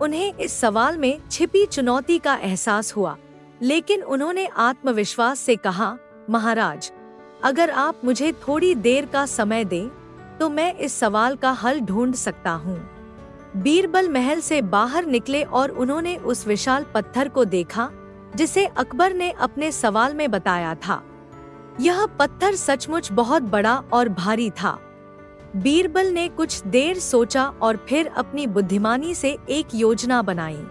उन्हें इस सवाल में छिपी चुनौती का एहसास हुआ, लेकिन उन्होंने आत्मविश्वास से कहा, महाराज, अगर आप मुझे थोड़ी देर का समय दें तो मैं इस सवाल का हल ढूंढ सकता हूँ। बीरबल महल से बाहर निकले और उन्होंने उस विशाल पत्थर को देखा जिसे अकबर ने अपने सवाल में बताया था। यह पत्थर सचमुच बहुत बड़ा और भारी था। बीरबल ने कुछ देर सोचा और फिर अपनी बुद्धिमानी से एक योजना बनाई।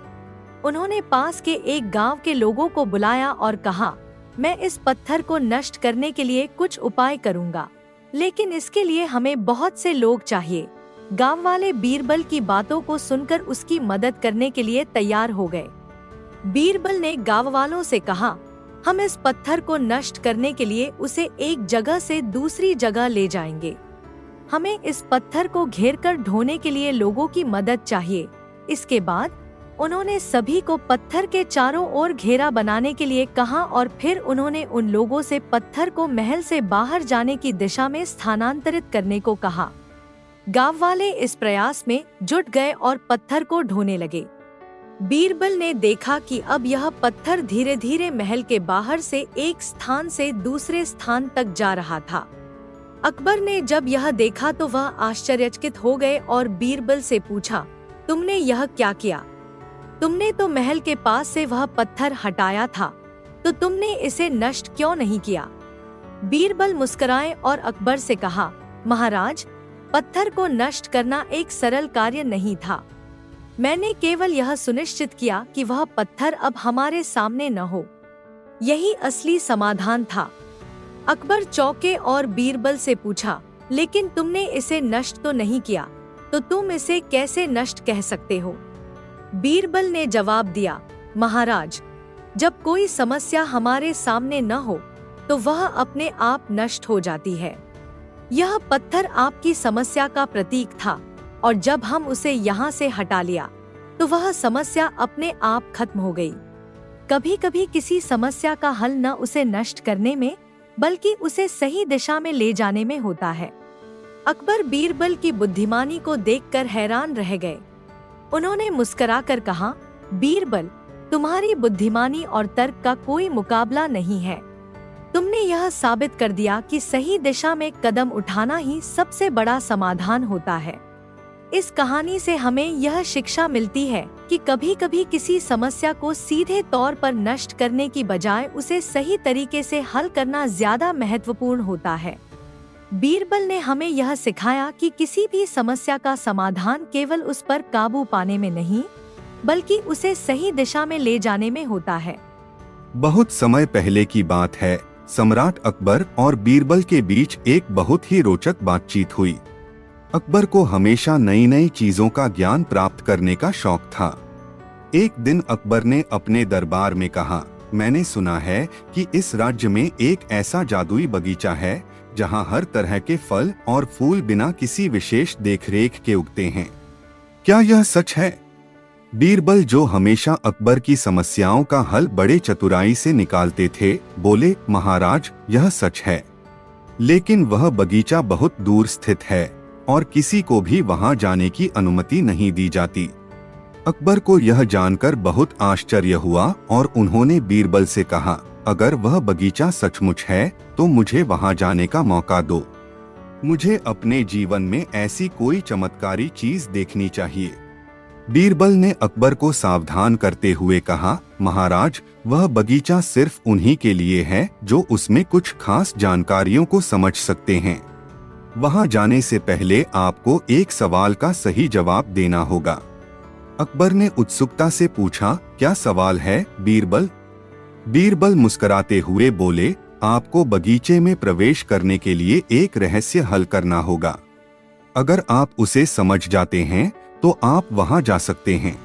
उन्होंने पास के एक गांव के लोगों को बुलाया और कहा, मैं इस पत्थर को नष्ट करने के लिए कुछ उपाय करूंगा, लेकिन इसके लिए हमें बहुत से लोग चाहिए। गांव वाले बीरबल की बातों को सुनकर उसकी मदद करने के लिए तैयार हो गए। बीरबल ने गांव वालों से कहा, हम इस पत्थर को नष्ट करने के लिए उसे एक जगह से दूसरी जगह ले जाएंगे। हमें इस पत्थर को घेरकर ढोने के लिए लोगों की मदद चाहिए। इसके बाद उन्होंने सभी को पत्थर के चारों ओर घेरा बनाने के लिए कहा और फिर उन्होंने उन लोगों से पत्थर को महल से बाहर जाने की दिशा में स्थानांतरित करने को कहा। गांव वाले इस प्रयास में जुट गए और पत्थर को ढोने लगे। बीरबल ने देखा कि अब यह पत्थर धीरे धीरे महल के बाहर से एक स्थान से दूसरे स्थान तक जा रहा था। अकबर ने जब यह देखा तो वह आश्चर्यचकित हो गए और बीरबल से पूछा, तुमने यह क्या किया? तुमने तो महल के पास से वह पत्थर हटाया था, तो तुमने इसे नष्ट क्यों नहीं किया? बीरबल मुस्कुराए और अकबर से कहा, महाराज, पत्थर को नष्ट करना एक सरल कार्य नहीं था। मैंने केवल यह सुनिश्चित किया कि वह पत्थर अब हमारे सामने न हो। यही असली समाधान था। अकबर चौंके और बीरबल से पूछा, लेकिन तुमने इसे नष्ट तो नहीं किया, तो तुम इसे कैसे नष्ट कह सकते हो? बीरबल ने जवाब दिया, महाराज, जब कोई समस्या हमारे सामने न हो तो वह अपने आप नष्ट हो जाती है। यह पत्थर आपकी समस्या का प्रतीक था और जब हम उसे यहाँ से हटा लिया तो वह समस्या अपने आप खत्म हो गई। कभी कभी किसी समस्या का हल न उसे नष्ट करने में बल्कि उसे सही दिशा में ले जाने में होता है। अकबर बीरबल की बुद्धिमानी को देखकर हैरान रह गए। उन्होंने मुस्कुराकर कहा, बीरबल, तुम्हारी बुद्धिमानी और तर्क का कोई मुकाबला नहीं है। तुमने यह साबित कर दिया कि सही दिशा में कदम उठाना ही सबसे बड़ा समाधान होता है। इस कहानी से हमें यह शिक्षा मिलती है कि कभी कभी किसी समस्या को सीधे तौर पर नष्ट करने की बजाय उसे सही तरीके से हल करना ज्यादा महत्वपूर्ण होता है। बीरबल ने हमें यह सिखाया कि किसी भी समस्या का समाधान केवल उस पर काबू पाने में नहीं, बल्कि उसे सही दिशा में ले जाने में होता है। बहुत समय पहले की बात है। सम्राट अकबर और बीरबल के बीच एक बहुत ही रोचक बातचीत हुई। अकबर को हमेशा नई नई चीजों का ज्ञान प्राप्त करने का शौक था। एक दिन अकबर ने अपने दरबार में कहा, मैंने सुना है कि इस राज्य में एक ऐसा जादुई बगीचा है जहां हर तरह के फल और फूल बिना किसी विशेष देखरेख के उगते हैं। क्या यह सच है? बीरबल, जो हमेशा अकबर की समस्याओं का हल बड़े चतुराई से निकालते थे, बोले, महाराज, यह सच है, लेकिन वह बगीचा बहुत दूर स्थित है और किसी को भी वहां जाने की अनुमति नहीं दी जाती। अकबर को यह जानकर बहुत आश्चर्य हुआ और उन्होंने बीरबल से कहा, अगर वह बगीचा सचमुच है तो मुझे वहां जाने का मौका दो। मुझे अपने जीवन में ऐसी कोई चमत्कारी चीज देखनी चाहिए। बीरबल ने अकबर को सावधान करते हुए कहा, महाराज, वह बगीचा सिर्फ उन्हीं के लिए है जो उसमें कुछ खास जानकारियों को समझ सकते हैं। वहां जाने से पहले आपको एक सवाल का सही जवाब देना होगा। अकबर ने उत्सुकता से पूछा, क्या सवाल है बीरबल? बीरबल मुस्कुराते हुए बोले, आपको बगीचे में प्रवेश करने के लिए एक रहस्य हल करना होगा। अगर आप उसे समझ जाते हैं तो आप वहां जा सकते हैं।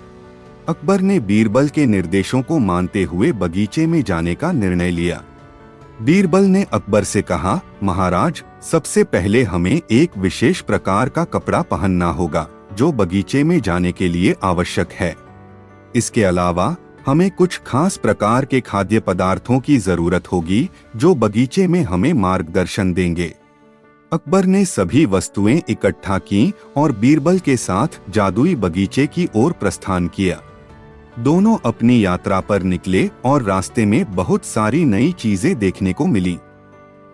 अकबर ने बीरबल के निर्देशों को मानते हुए बगीचे में जाने का निर्णय लिया। बीरबल ने अकबर से कहा, महाराज, सबसे पहले हमें एक विशेष प्रकार का कपड़ा पहनना होगा जो बगीचे में जाने के लिए आवश्यक है। इसके अलावा हमें कुछ खास प्रकार के खाद्य पदार्थों की जरूरत होगी जो बगीचे में हमें मार्गदर्शन देंगे। अकबर ने सभी वस्तुएं इकट्ठा की और बीरबल के साथ जादुई बगीचे की ओर प्रस्थान किया। दोनों अपनी यात्रा पर निकले और रास्ते में बहुत सारी नई चीजें देखने को मिली।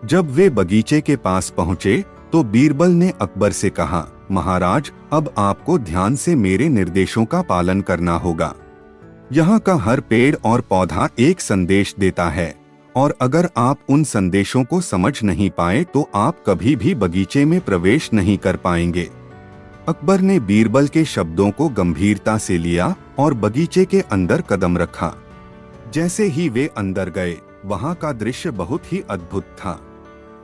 जब वे बगीचे के पास पहुंचे तो बीरबल ने अकबर से कहा, महाराज, अब आपको ध्यान से मेरे निर्देशों का पालन करना होगा। यहाँ का हर पेड़ और पौधा एक संदेश देता है और अगर आप उन संदेशों को समझ नहीं पाए तो आप कभी भी बगीचे में प्रवेश नहीं कर पाएंगे। अकबर ने बीरबल के शब्दों को गंभीरता से लिया और बगीचे के अंदर कदम रखा। जैसे ही वे अंदर गए, वहां का दृश्य बहुत ही अद्भुत था।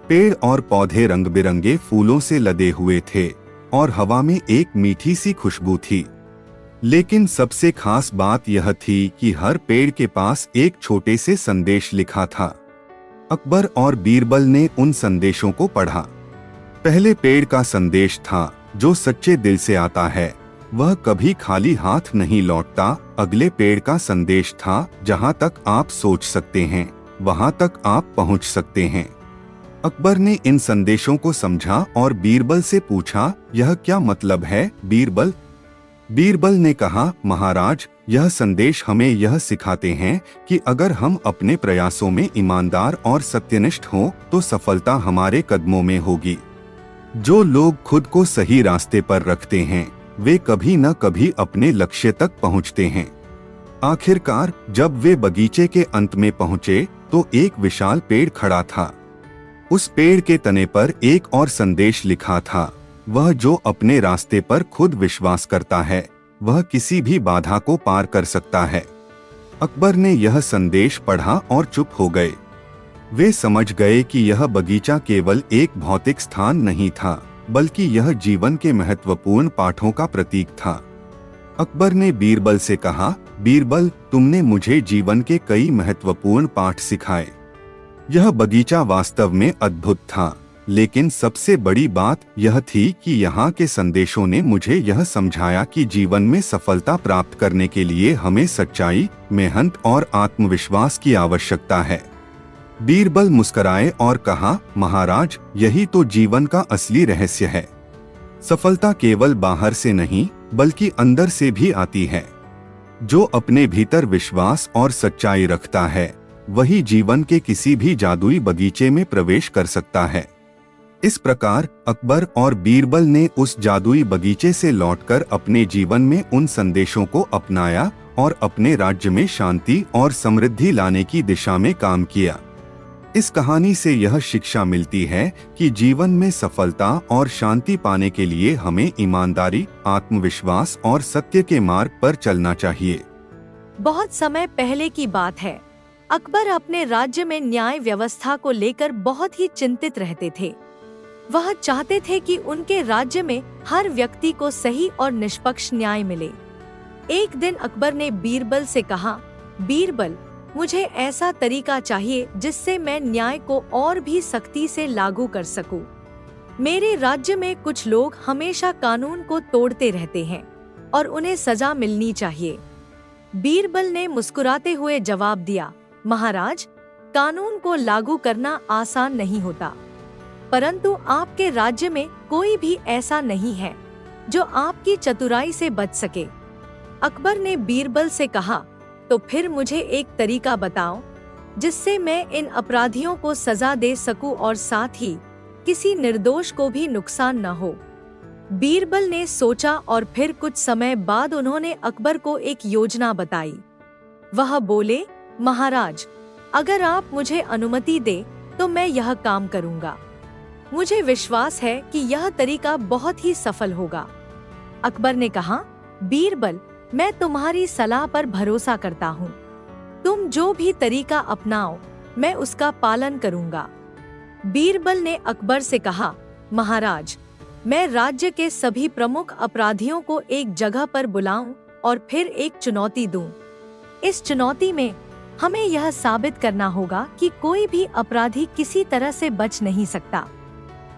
पेड़ और पौधे रंग बिरंगे फूलों से लदे हुए थे और हवा में एक मीठी सी खुशबू थी। लेकिन सबसे खास बात यह थी कि हर पेड़ के पास एक छोटे से संदेश लिखा था। अकबर और बीरबल ने उन संदेशों को पढ़ा। पहले पेड़ का संदेश था, जो सच्चे दिल से आता है वह कभी खाली हाथ नहीं लौटता। अगले पेड़ का संदेश था, जहां तक आप सोच सकते हैं वहां तक आप पहुंच सकते हैं। अकबर ने इन संदेशों को समझा और बीरबल से पूछा, यह क्या मतलब है बीरबल? बीरबल ने कहा, महाराज, यह संदेश हमें यह सिखाते हैं कि अगर हम अपने प्रयासों में ईमानदार और सत्यनिष्ठ हों तो सफलता हमारे कदमों में होगी। जो लोग खुद को सही रास्ते पर रखते हैं वे कभी न कभी अपने लक्ष्य तक पहुंचते हैं। आखिरकार जब वे बगीचे के अंत में पहुंचे तो एक विशाल पेड़ खड़ा था। उस पेड़ के तने पर एक और संदेश लिखा था, वह जो अपने रास्ते पर खुद विश्वास करता है वह किसी भी बाधा को पार कर सकता है। अकबर ने यह संदेश पढ़ा और चुप हो गए। वे समझ गए कि यह बगीचा केवल एक भौतिक स्थान नहीं था, बल्कि यह जीवन के महत्वपूर्ण पाठों का प्रतीक था। अकबर ने बीरबल से कहा, बीरबल, तुमने मुझे जीवन के कई महत्वपूर्ण पाठ सिखाए। यह बगीचा वास्तव में अद्भुत था, लेकिन सबसे बड़ी बात यह थी कि यहाँ के संदेशों ने मुझे यह समझाया कि जीवन में सफलता प्राप्त करने के लिए हमें सच्चाई, मेहनत और आत्मविश्वास की आवश्यकता है। बीरबल मुस्कुराए और कहा, महाराज, यही तो जीवन का असली रहस्य है। सफलता केवल बाहर से नहीं बल्कि अंदर से भी आती है। जो अपने भीतर विश्वास और सच्चाई रखता है वही जीवन के किसी भी जादुई बगीचे में प्रवेश कर सकता है। इस प्रकार अकबर और बीरबल ने उस जादुई बगीचे से लौटकर अपने जीवन में उन संदेशों को अपनाया और अपने राज्य में शांति और समृद्धि लाने की दिशा में काम किया। इस कहानी से यह शिक्षा मिलती है कि जीवन में सफलता और शांति पाने के लिए हमें ईमानदारी, आत्मविश्वास और सत्य के मार्ग पर चलना चाहिए। बहुत समय पहले की बात है। अकबर अपने राज्य में न्याय व्यवस्था को लेकर बहुत ही चिंतित रहते थे। वह चाहते थे कि उनके राज्य में हर व्यक्ति को सही और निष्पक्ष न्याय मिले। एक दिन अकबर ने बीरबल से कहा, बीरबल, मुझे ऐसा तरीका चाहिए जिससे मैं न्याय को और भी सख्ती से लागू कर सकूं। मेरे राज्य में कुछ लोग हमेशा कानून को तोड़ते रहते हैं और उन्हें सजा मिलनी चाहिए। बीरबल ने मुस्कुराते हुए जवाब दिया, महाराज, कानून को लागू करना आसान नहीं होता, परंतु आपके राज्य में कोई भी ऐसा नहीं है जो आपकी चतुराई से बच सके। अकबर ने बीरबल से कहा, तो फिर मुझे एक तरीका बताओ जिससे मैं इन अपराधियों को सजा दे सकूं और साथ ही किसी निर्दोष को भी नुकसान न हो। बीरबल ने सोचा और फिर कुछ समय बाद उन्होंने अकबर को एक योजना बताई। वह बोले, महाराज, अगर आप मुझे अनुमति दे तो मैं यह काम करूंगा। मुझे विश्वास है कि यह तरीका बहुत ही सफल होगा। अकबर ने कहा, बीरबल, मैं तुम्हारी सलाह पर भरोसा करता हूँ। तुम जो भी तरीका अपनाओ मैं उसका पालन करूंगा। बीरबल ने अकबर से कहा, महाराज, मैं राज्य के सभी प्रमुख अपराधियों को एक जगह पर बुलाऊं और फिर एक चुनौती दूं। इस चुनौती में हमें यह साबित करना होगा कि कोई भी अपराधी किसी तरह से बच नहीं सकता।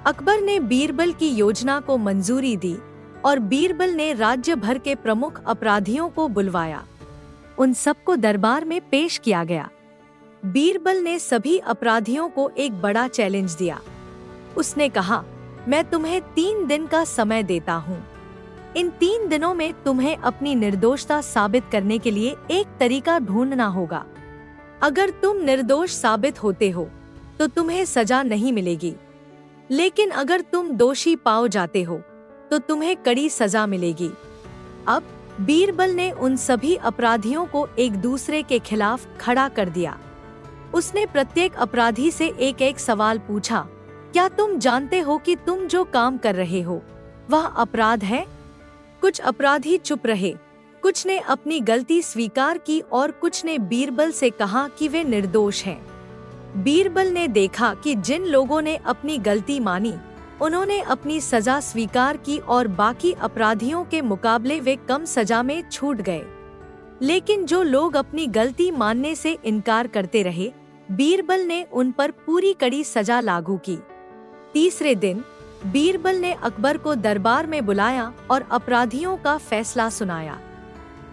अकबर ने बीरबल की योजना को मंजूरी दी और बीरबल ने राज्य भर के प्रमुख अपराधियों को बुलवाया। उन सबको दरबार में पेश किया गया। बीरबल ने सभी अपराधियों को एक बड़ा चैलेंज दिया। उसने कहा, मैं तुम्हें 3 दिन का समय देता हूँ। इन 3 दिनों में तुम्हें अपनी निर्दोषता साबित करने के लिए एक तरीका ढूंढना होगा। अगर तुम निर्दोष साबित होते हो तो तुम्हें सजा नहीं मिलेगी, लेकिन अगर तुम दोषी पाओ जाते हो तो तुम्हें कड़ी सजा मिलेगी। अब बीरबल ने उन सभी अपराधियों को एक दूसरे के खिलाफ खड़ा कर दिया। उसने प्रत्येक अपराधी से एक एक सवाल पूछा, क्या तुम जानते हो कि तुम जो काम कर रहे हो वह अपराध है? कुछ अपराधी चुप रहे, कुछ ने अपनी गलती स्वीकार की और कुछ ने बीरबल से कहा कि वे निर्दोष हैं। बीरबल ने देखा कि जिन लोगों ने अपनी गलती मानी उन्होंने अपनी सजा स्वीकार की और बाकी अपराधियों के मुकाबले वे कम सजा में छूट गए। लेकिन जो लोग अपनी गलती मानने से इनकार करते रहे, बीरबल ने उन पर पूरी कड़ी सजा लागू की। तीसरे दिन बीरबल ने अकबर को दरबार में बुलाया और अपराधियों का फैसला सुनाया।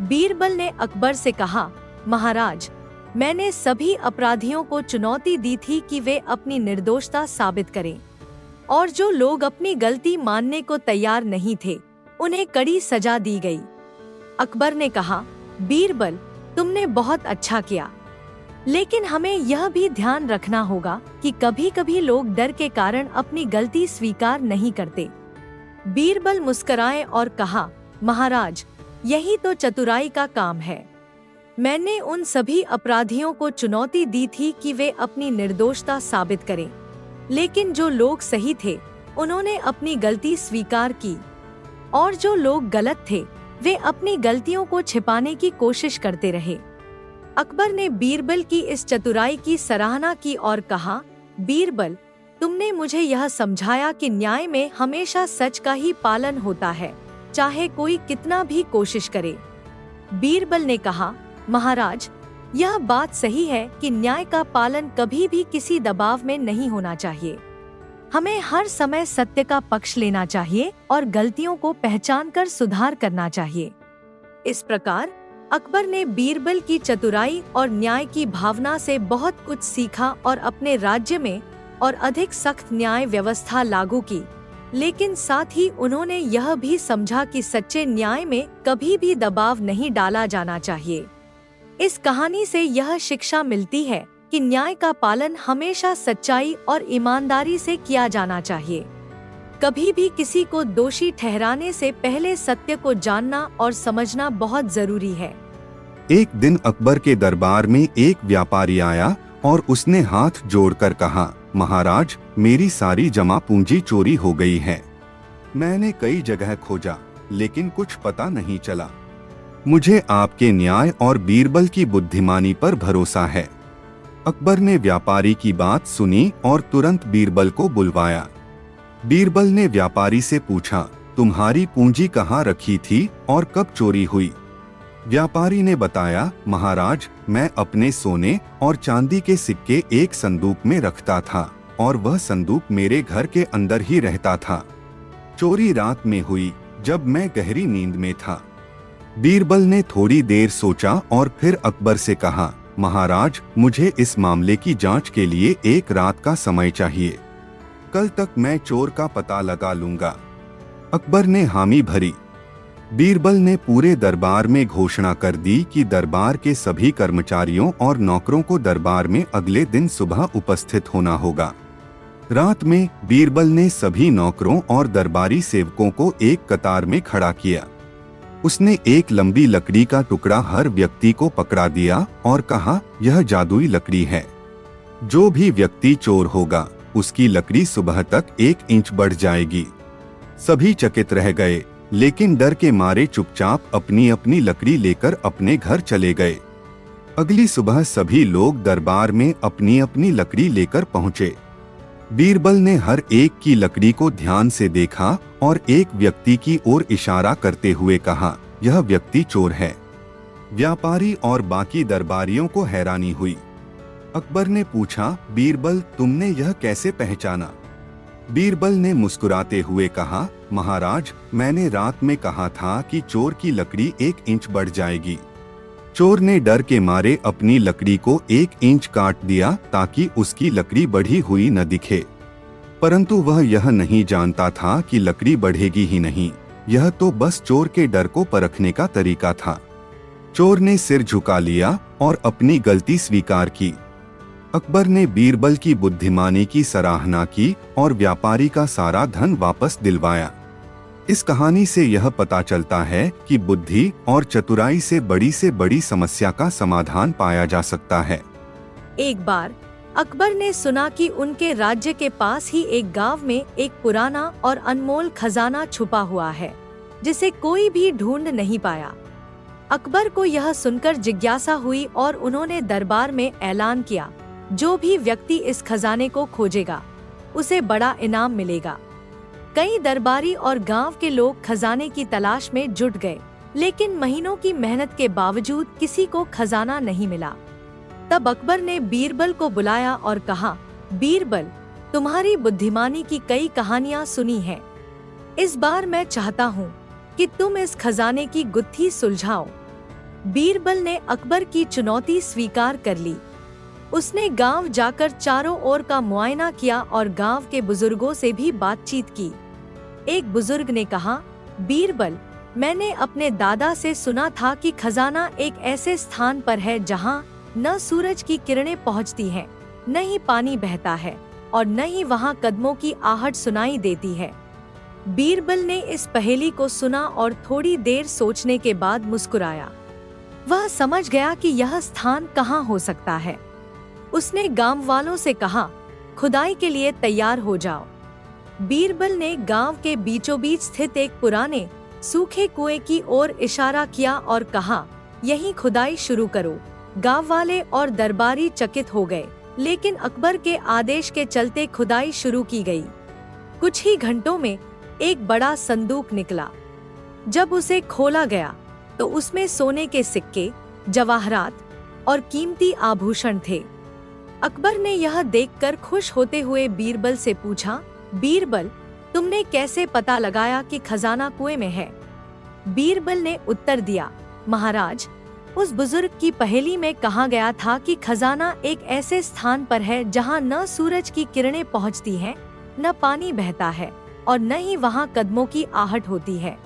बीरबल ने अकबर से कहा, महाराज, मैंने सभी अपराधियों को चुनौती दी थी कि वे अपनी निर्दोषता साबित करें और जो लोग अपनी गलती मानने को तैयार नहीं थे उन्हें कड़ी सजा दी गई। अकबर ने कहा, बीरबल, तुमने बहुत अच्छा किया, लेकिन हमें यह भी ध्यान रखना होगा कि कभी-कभी लोग डर के कारण अपनी गलती स्वीकार नहीं करते। बीरबल मुस्कुराए और कहा, महाराज, यही तो चतुराई का काम है। मैंने उन सभी अपराधियों को चुनौती दी थी कि वे अपनी निर्दोषता साबित करें, लेकिन जो लोग सही थे उन्होंने अपनी गलती स्वीकार की और जो लोग गलत थे वे अपनी गलतियों को छिपाने की कोशिश करते रहे। अकबर ने बीरबल की इस चतुराई की सराहना की और कहा, बीरबल, तुमने मुझे यह समझाया कि न्याय में हमेशा सच का ही पालन होता है, चाहे कोई कितना भी कोशिश करे। बीरबल ने कहा, महाराज, यह बात सही है कि न्याय का पालन कभी भी किसी दबाव में नहीं होना चाहिए। हमें हर समय सत्य का पक्ष लेना चाहिए और गलतियों को पहचानकर सुधार करना चाहिए। इस प्रकार अकबर ने बीरबल की चतुराई और न्याय की भावना से बहुत कुछ सीखा और अपने राज्य में और अधिक सख्त न्याय व्यवस्था लागू की, लेकिन साथ ही उन्होंने यह भी समझा कि सच्चे न्याय में कभी भी दबाव नहीं डाला जाना चाहिए। इस कहानी से यह शिक्षा मिलती है कि न्याय का पालन हमेशा सच्चाई और ईमानदारी से किया जाना चाहिए। कभी भी किसी को दोषी ठहराने से पहले सत्य को जानना और समझना बहुत जरूरी है। एक दिन अकबर के दरबार में एक व्यापारी आया और उसने हाथ जोड़कर कहा, महाराज, मेरी सारी जमा पूंजी चोरी हो गई है। मैंने कई जगह खोजा लेकिन कुछ पता नहीं चला। मुझे आपके न्याय और बीरबल की बुद्धिमानी पर भरोसा है। अकबर ने व्यापारी की बात सुनी और तुरंत बीरबल को बुलवाया। बीरबल ने व्यापारी से पूछा, तुम्हारी पूंजी कहाँ रखी थी और कब चोरी हुई? व्यापारी ने बताया, महाराज, मैं अपने सोने और चांदी के सिक्के एक संदूक में रखता था और वह संदूक मेरे घर के अंदर ही रहता था। चोरी रात में हुई जब मैं गहरी नींद में था। बीरबल ने थोड़ी देर सोचा और फिर अकबर से कहा, महाराज, मुझे इस मामले की जांच के लिए एक रात का समय चाहिए। कल तक मैं चोर का पता लगा लूंगा। अकबर ने हामी भरी। बीरबल ने पूरे दरबार में घोषणा कर दी कि दरबार के सभी कर्मचारियों और नौकरों को दरबार में अगले दिन सुबह उपस्थित होना होगा। रात में बीरबल ने सभी नौकरों और दरबारी सेवकों को एक कतार में खड़ा किया। उसने एक लंबी लकड़ी का टुकड़ा हर व्यक्ति को पकड़ा दिया और कहा, यह जादुई लकड़ी है। जो भी व्यक्ति चोर होगा उसकी लकड़ी सुबह तक 1 इंच बढ़ जाएगी। सभी चकित रह गए, लेकिन डर के मारे चुपचाप अपनी अपनी लकड़ी लेकर अपने घर चले गए। अगली सुबह सभी लोग दरबार में अपनी अपनी लकड़ी लेकर पहुंचे। बीरबल ने हर एक की लकड़ी को ध्यान से देखा और एक व्यक्ति की ओर इशारा करते हुए कहा, यह व्यक्ति चोर है। व्यापारी और बाकी दरबारियों को हैरानी हुई। अकबर ने पूछा, बीरबल, तुमने यह कैसे पहचाना? बीरबल ने मुस्कुराते हुए कहा, महाराज, मैंने रात में कहा था कि चोर की लकड़ी 1 इंच बढ़ जाएगी। चोर ने डर के मारे अपनी लकड़ी को 1 इंच काट दिया ताकि उसकी लकड़ी बढ़ी हुई न दिखे। परंतु वह यह नहीं जानता था कि लकड़ी बढ़ेगी ही नहीं। यह तो बस चोर के डर को परखने का तरीका था। चोर ने सिर झुका लिया और अपनी गलती स्वीकार की। अकबर ने बीरबल की बुद्धिमानी की सराहना की और व्यापारी का सारा धन वापस दिलवाया। इस कहानी से यह पता चलता है कि बुद्धि और चतुराई से बड़ी समस्या का समाधान पाया जा सकता है। एक बार अकबर ने सुना कि उनके राज्य के पास ही एक गांव में एक पुराना और अनमोल खजाना छुपा हुआ है, जिसे कोई भी ढूंढ नहीं पाया। अकबर को यह सुनकर जिज्ञासा हुई और उन्होंने दरबार में ऐलान किया, जो भी व्यक्ति इस खजाने को खोजेगा उसे बड़ा इनाम मिलेगा। कई दरबारी और गांव के लोग खजाने की तलाश में जुट गए, लेकिन महीनों की मेहनत के बावजूद किसी को खजाना नहीं मिला। तब अकबर ने बीरबल को बुलाया और कहा, बीरबल, तुम्हारी बुद्धिमानी की कई कहानियां सुनी हैं। इस बार मैं चाहता हूँ कि तुम इस खजाने की गुत्थी सुलझाओ। बीरबल ने अकबर की चुनौती स्वीकार कर ली। उसने गांव जाकर चारों ओर का मुआयना किया और गांव के बुजुर्गों से भी बातचीत की। एक बुजुर्ग ने कहा, बीरबल, मैंने अपने दादा से सुना था कि खजाना एक ऐसे स्थान पर है जहां न सूरज की किरणें पहुंचती हैं, न ही पानी बहता है और न ही वहां कदमों की आहट सुनाई देती है। बीरबल ने इस पहेली को सुना और थोड़ी देर सोचने के बाद मुस्कुराया। वह समझ गया कि यह स्थान कहाँ हो सकता है। उसने गांव वालों से कहा, खुदाई के लिए तैयार हो जाओ। बीरबल ने गांव के बीचों बीच स्थित एक पुराने सूखे कुएं की ओर इशारा किया और कहा, यहीं खुदाई शुरू करो। गांव वाले और दरबारी चकित हो गए, लेकिन अकबर के आदेश के चलते खुदाई शुरू की गई। कुछ ही घंटों में एक बड़ा संदूक निकला। जब उसे खोला गया तो उसमें सोने के सिक्के, जवाहरात और कीमती आभूषण थे। अकबर ने यह देखकर खुश होते हुए बीरबल से पूछा, बीरबल, तुमने कैसे पता लगाया कि खजाना कुएं में है? बीरबल ने उत्तर दिया, महाराज, उस बुजुर्ग की पहेली में कहा गया था कि खजाना एक ऐसे स्थान पर है जहां न सूरज की किरणें पहुंचती हैं, न पानी बहता है और न ही वहां कदमों की आहट होती है।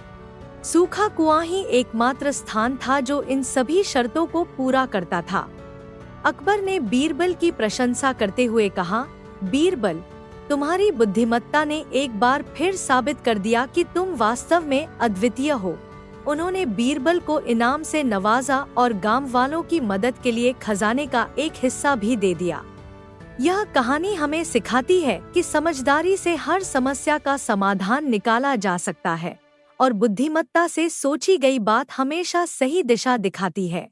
सूखा कुआं ही एकमात्र स्थान था जो इन सभी शर्तों को पूरा करता था। अकबर ने बीरबल की प्रशंसा करते हुए कहा, बीरबल, तुम्हारी बुद्धिमत्ता ने एक बार फिर साबित कर दिया कि तुम वास्तव में अद्वितीय हो। उन्होंने बीरबल को इनाम से नवाजा और गांव वालों की मदद के लिए खजाने का एक हिस्सा भी दे दिया। यह कहानी हमें सिखाती है कि समझदारी से हर समस्या का समाधान निकाला जा सकता है और बुद्धिमत्ता से सोची गई बात हमेशा सही दिशा दिखाती है।